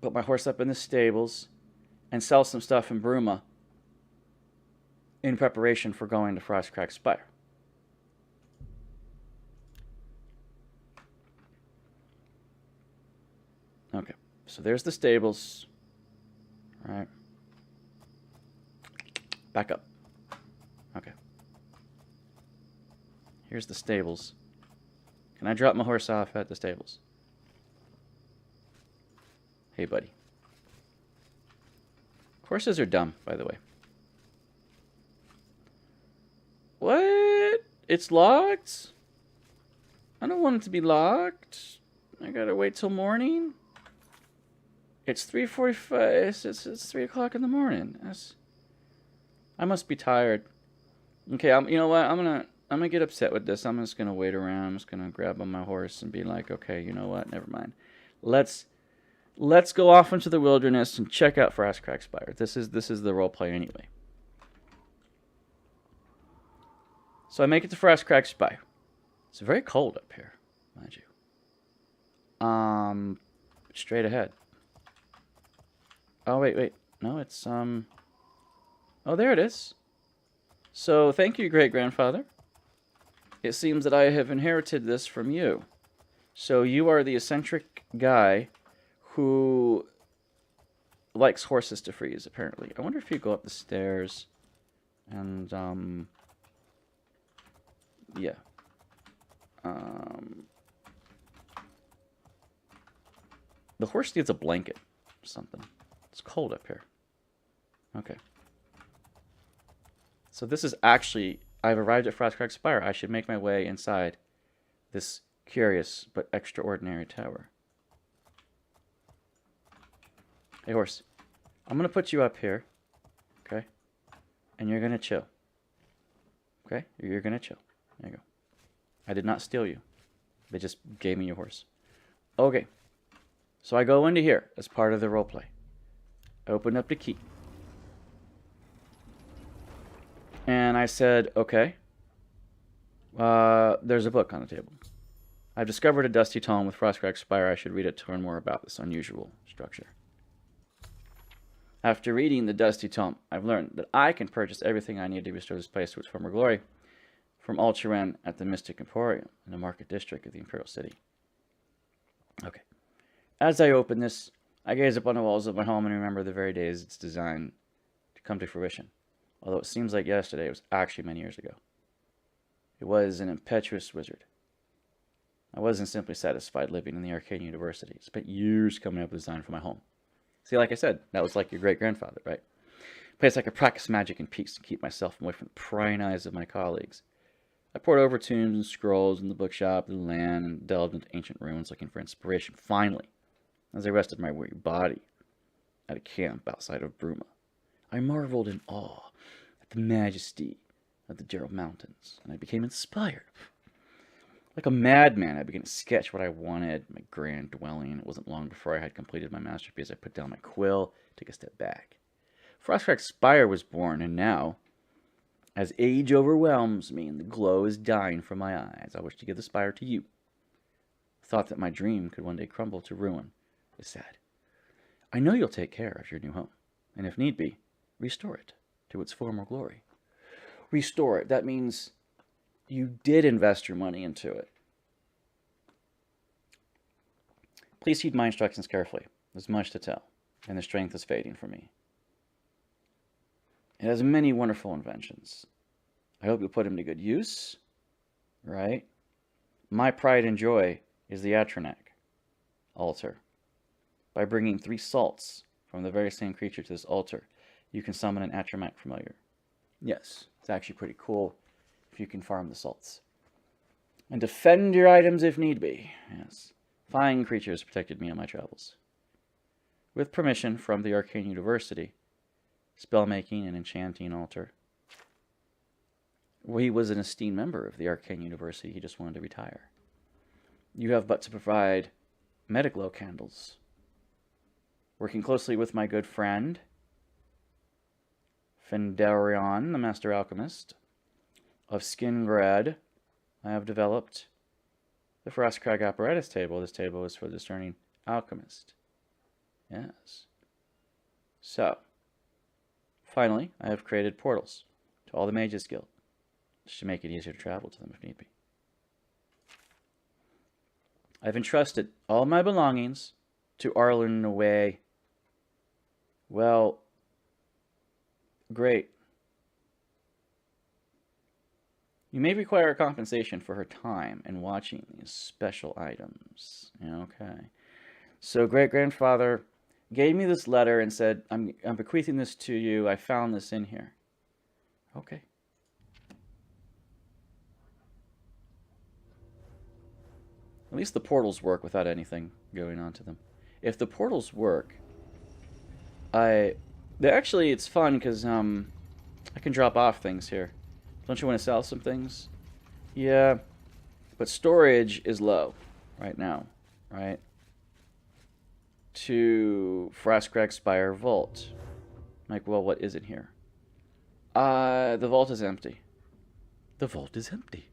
Put my horse up in the stables and sell some stuff in Bruma in preparation for going to Frostcrack Spire. Okay, so there's the stables. All right. Back up. Okay. Here's the stables. Can I drop my horse off at the stables? Hey, buddy. Horses are dumb, by the way. What? It's locked? I don't want it to be locked. I gotta wait till morning. It's 3:45. It's 3 o'clock in the morning. I must be tired. Okay, you know what? I'm gonna get upset with this. I'm just gonna wait around. I'm just gonna grab on my horse and be like, okay, you know what? Never mind. Let's go off into the wilderness and check out Frostcrack Spire. This is the roleplay anyway. So I make it to Frostcrack Spire. It's very cold up here, mind you. Straight ahead. Oh wait. No, it's oh, there it is. So thank you, great-grandfather. It seems that I have inherited this from you. So you are the eccentric guy who likes horses to freeze, apparently. I wonder if you go up the stairs and, yeah. The horse needs a blanket or something. It's cold up here. Okay. So this is actually, I've arrived at Frostcrack Spire. I should make my way inside this curious but extraordinary tower. Hey, horse. I'm going to put you up here. Okay? And you're going to chill. Okay? You're going to chill. There you go. I did not steal you. They just gave me your horse. Okay. So I go into here as part of the roleplay. I open up the key. And I said, okay. There's a book on the table. I've discovered a dusty tome with Frostcrack Spire. I should read it to learn more about this unusual structure. After reading the dusty tome, I've learned that I can purchase everything I need to restore this place to its former glory from Ulthuan at the Mystic Emporium in the Market District of the Imperial City. Okay. As I open this, I gaze up on the walls of my home and remember the very days it's designed to come to fruition. Although it seems like yesterday, it was actually many years ago. It was an impetuous wizard. I wasn't simply satisfied living in the arcane university. I spent years coming up with a design for my home. See, like I said, that was like your great-grandfather, right? A place I could practice magic in peace and keep myself away from the prying eyes of my colleagues. I pored over tombs and scrolls in the bookshop and the land and delved into ancient ruins looking for inspiration. Finally, as I rested my weary body at a camp outside of Bruma, I marveled in awe at the majesty of the Gerald Mountains, and I became inspired. Like a madman, I began to sketch what I wanted, my grand dwelling. It wasn't long before I had completed my masterpiece. I put down my quill, took a step back. Frostcracked Spire was born, and now, as age overwhelms me and the glow is dying from my eyes, I wish to give the spire to you. The thought that my dream could one day crumble to ruin is sad. I know you'll take care of your new home, and if need be, restore it to its former glory. Restore it. That means you did invest your money into it. Please heed my instructions carefully. There's much to tell, and the strength is fading from me. It has many wonderful inventions. I hope you'll put them to good use, right? My pride and joy is the Atronak altar. By bringing 3 salts from the very same creature to this altar, you can summon an Atronak familiar. Yes, it's actually pretty cool if you can farm the salts. And defend your items if need be. Yes. Fine creatures protected me on my travels. With permission from the Arcane University, spellmaking and enchanting altar. Well, he was an esteemed member of the Arcane University. He just wanted to retire. You have but to provide Metaglow candles. Working closely with my good friend, Fendarion, the Master Alchemist, of Skingrad, I have developed the Frostcrag apparatus table. This table is for the discerning alchemist. Yes. So, finally, I have created portals to all the Mages Guild, just to make it easier to travel to them if need be. I've entrusted all my belongings to Arlen Away. Well, great. You may require compensation for her time in watching these special items. Okay. So great-grandfather gave me this letter and said, I'm bequeathing this to you. I found this in here. Okay. At least the portals work without anything going on to them. If the portals work, actually, it's fun because I can drop off things here. Don't you want to sell some things? Yeah, but storage is low right now, right? To Frostcrack Spire Vault. Like, well, what is in here? The vault is empty. The vault is empty.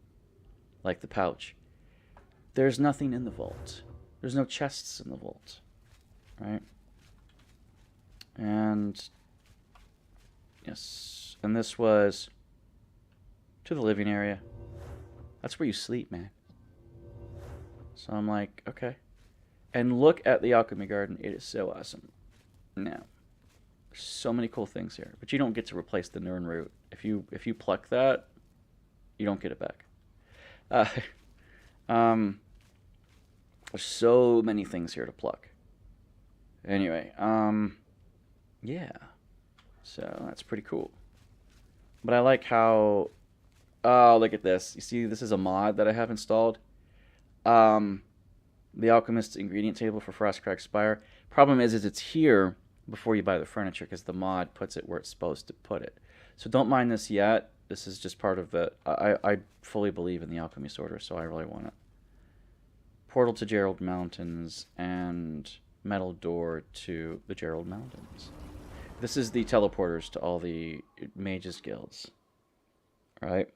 Like the pouch. There's nothing in the vault. There's no chests in the vault, right? And yes, and this was to the living area. That's where you sleep, man. So I'm like, okay. And look at the alchemy garden. It is so awesome. Now, there's so many cool things here, but you don't get to replace the Nirn root. If you pluck that, you don't get it back. There's so many things here to pluck. Anyway, yeah. So that's pretty cool. But I like how, oh, look at this. You see, this is a mod that I have installed. The Alchemist's ingredient table for Frostcrack Spire. Problem is it's here before you buy the furniture because the mod puts it where it's supposed to put it. So don't mind this yet. This is just part of the... I fully believe in the Alchemist Order, so I really want it. Portal to Gerald Mountains and metal door to the Gerald Mountains. This is the teleporters to all the Mages Guilds. Right?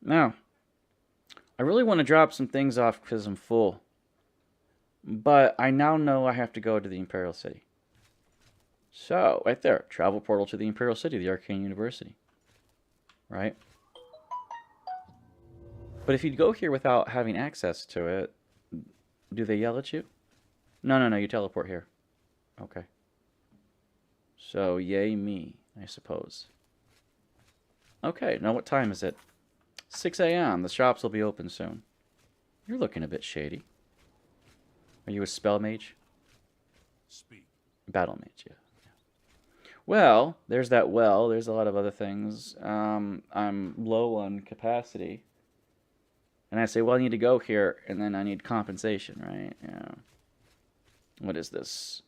Now, I really want to drop some things off because I'm full. But I now know I have to go to the Imperial City. So, right there. Travel portal to the Imperial City, the Arcane University. Right? But if you go here without having access to it, do they yell at you? No, you teleport here. Okay. So, yay me, I suppose. Okay, now what time is it? 6 a.m. The shops will be open soon. You're looking a bit shady. Are you a spell mage? Speak. Battle mage, yeah. Well, there's that well. There's a lot of other things. I'm low on capacity. And I say, well, I need to go here, and then I need compensation, right? Yeah. What is this?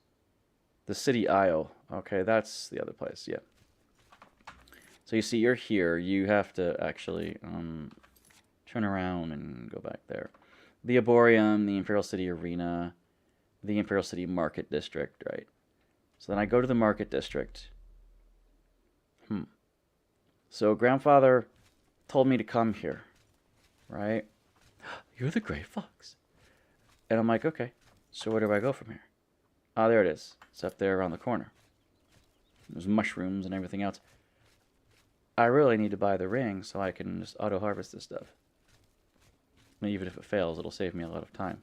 The City Isle. Okay, that's the other place, yeah. So you see, you're here. You have to actually turn around and go back there. The Arboreum, the Imperial City Arena, the Imperial City Market District, right? So then I go to the Market District. So grandfather told me to come here, right? You're the Great Fox. And I'm like, okay, so where do I go from here? Ah, there it is. It's up there around the corner. There's mushrooms and everything else. I really need to buy the ring so I can just auto-harvest this stuff. I mean, even if it fails, it'll save me a lot of time.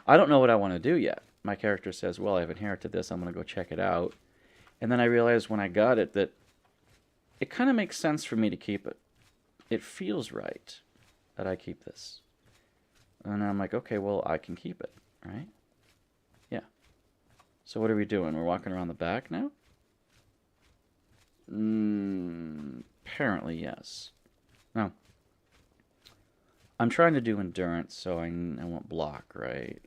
I don't know what I want to do yet. My character says, well, I've inherited this. I'm going to go check it out. And then I realized when I got it that it kind of makes sense for me to keep it. It feels right that I keep this. And I'm like, okay, well, I can keep it, right? Yeah. So what are we doing? We're walking around the back now? Apparently, yes. No. I'm trying to do endurance, so I won't block, right?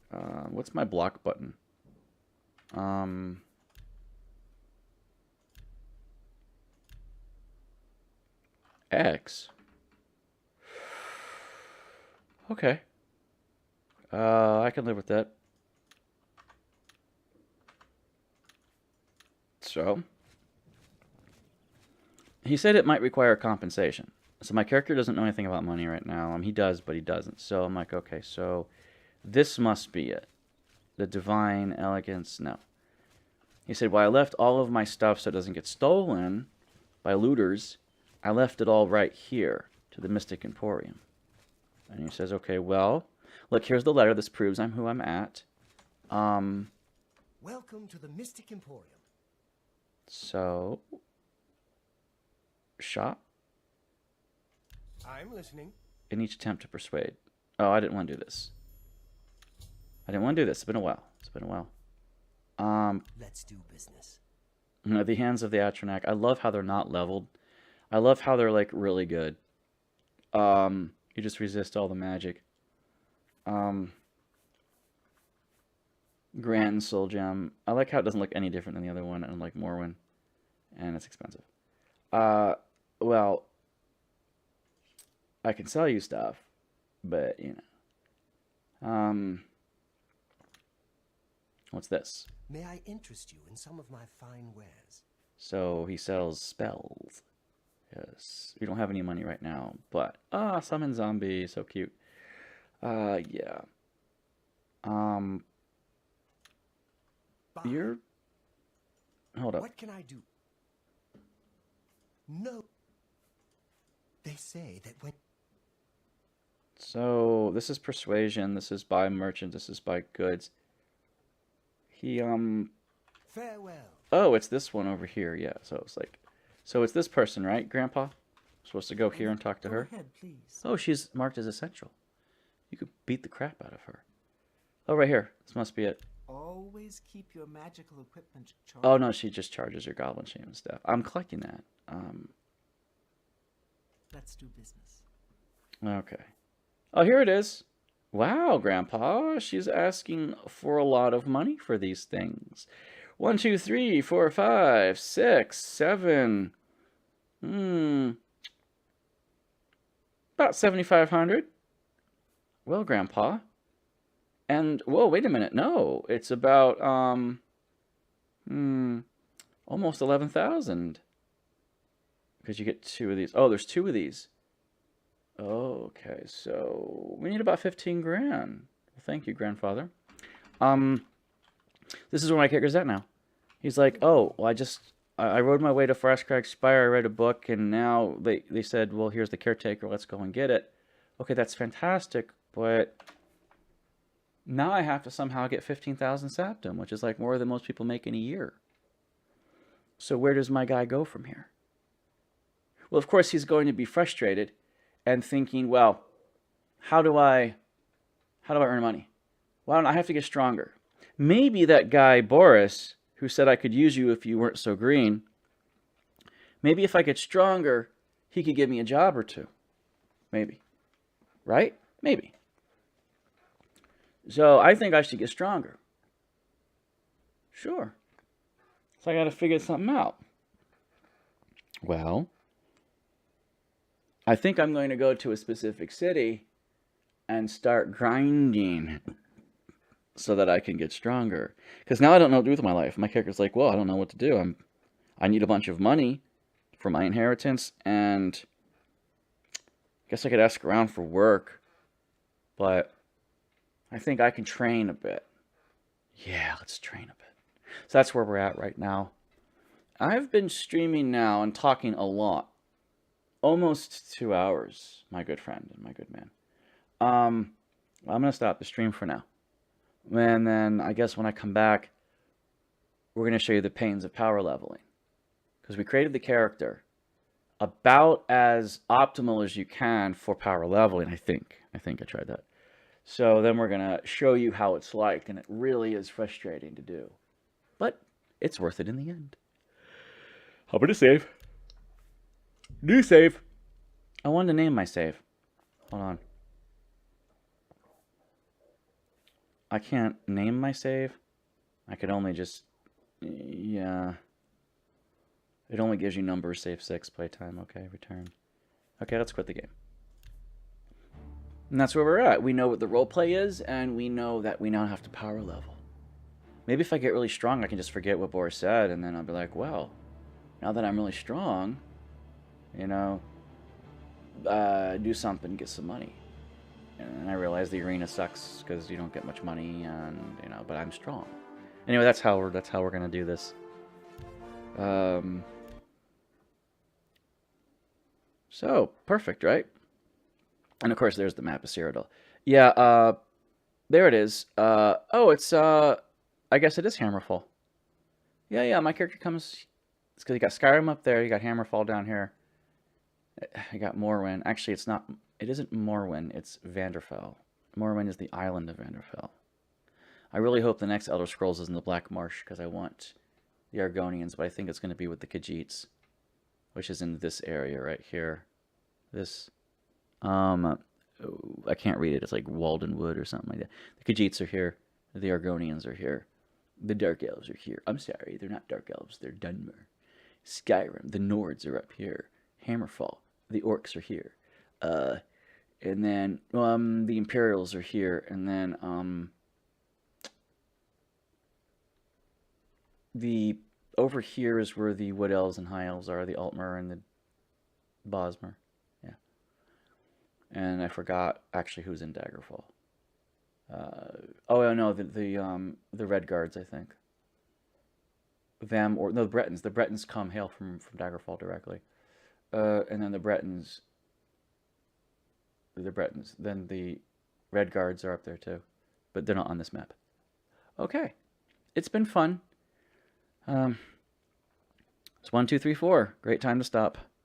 What's my block button? X. Okay. I can live with that. So, he said it might require compensation. So my character doesn't know anything about money right now. He does, but he doesn't. So I'm like, okay, so this must be it. The divine elegance, no. He said, well, I left all of my stuff so it doesn't get stolen by looters. I left it all right here to the Mystic Emporium. And he says, okay, well, look, here's the letter. This proves I'm who I'm at. Welcome to the Mystic Emporium. So, shop. I'm listening. In each attempt to persuade. Oh, I didn't want to do this. I didn't want to do this. It's been a while. It's been a while. Let's do business. The hands of the Atronak. I love how they're not leveled. I love how they're like really good. You just resist all the magic. Grand Soul Gem. I like how it doesn't look any different than the other one, unlike Morrowind. And it's expensive. Well, I can sell you stuff, but, you know. What's this? May I interest you in some of my fine wares? So he sells spells. Yes. We don't have any money right now, but summon zombie, so cute. Yeah. Buy. You're hold up. What can I do? No. They say that when So this is persuasion, this is buy merchant, this is buy goods. He farewell. Oh, it's this one over here, yeah. So it's like so it's this person, right, Grandpa? Supposed to go here and talk to her? Go ahead, please. Oh, she's marked as essential. You could beat the crap out of her. Oh, right here. This must be it. Always keep your magical equipment charged. Oh, no, she just charges your goblin shame and stuff. I'm collecting that. Let's do business. Okay. Oh, here it is. Wow, Grandpa. She's asking for a lot of money for these things. 1, 2, 3, 4, 5, 6, 7. About 7,500. Well, Grandpa. And, whoa, wait a minute. No, it's about, almost 11,000. Because you get 2 of these. Oh, there's 2 of these. Okay, so we need about 15 grand. Well, thank you, grandfather. This is where my character's at now. He's like, oh, well, I rode my way to Frostcrag Spire, I read a book, and now they said, well, here's the caretaker, let's go and get it. Okay, that's fantastic, but now I have to somehow get 15,000 saptum, which is like more than most people make in a year. So where does my guy go from here? Well, of course, he's going to be frustrated, and thinking, well, how do I earn money? Why don't I have to get stronger? Maybe that guy Boris, who said I could use you if you weren't so green, maybe if I get stronger, he could give me a job or two. Maybe. Right? Maybe. So I think I should get stronger. Sure. So I got to figure something out. Well, I think I'm going to go to a specific city and start grinding so that I can get stronger. Because now I don't know what to do with my life. My character's like, well, I don't know what to do. I need a bunch of money for my inheritance, and I guess I could ask around for work, but I think I can train a bit. Yeah, let's train a bit. So that's where we're at right now. I've been streaming now and talking a lot. Almost 2 hours, my good friend and my good man. I'm going to stop the stream for now. And then I guess when I come back, we're going to show you the pains of power leveling. Because we created the character about as optimal as you can for power leveling, I think. I tried that. So then we're going to show you how it's like, and it really is frustrating to do. But it's worth it in the end. How about a save? New save. I wanted to name my save. Hold on. I can't name my save. I could only just... Yeah. It only gives you numbers, save 6, playtime. Okay, return. Okay, let's quit the game. And that's where we're at. We know what the roleplay is, and we know that we now have to power level. Maybe if I get really strong, I can just forget what Boris said, and then I'll be like, well, now that I'm really strong, you know, do something, get some money. And I realize the arena sucks because you don't get much money, and you know, but I'm strong. Anyway, that's how we're gonna do this. So perfect, right? And of course, there's the map of Cyrodiil. Yeah, there it is. Oh, it's I guess it is Hammerfall. Yeah, my character comes. It's because you got Skyrim up there, you got Hammerfall down here. You got Morrowind. Actually, it's not. It isn't Morrowind. It's Vanderfell. Morrowind is the island of Vanderfell. I really hope the next Elder Scrolls is in the Black Marsh because I want the Argonians, but I think it's going to be with the Khajiits, which is in this area right here. This, I can't read it. It's like Walden Wood or something like that. The Khajiits are here. The Argonians are here. The Dark Elves are here. I'm sorry, they're not Dark Elves. They're Dunmer. Skyrim. The Nords are up here. Hammerfall. The Orcs are here. And then the Imperials are here. And then the over here is where the Wood Elves and High Elves are. The Altmer and the Bosmer. Yeah. And I forgot actually who's in Daggerfall. Oh no, the Red Guards, I think. Them or no, the Bretons. The Bretons hail from Daggerfall directly. And then the Bretons. Then the Red Guards are up there too, but they're not on this map. Okay, it's been fun. It's 1, 2, 3, 4. Great time to stop.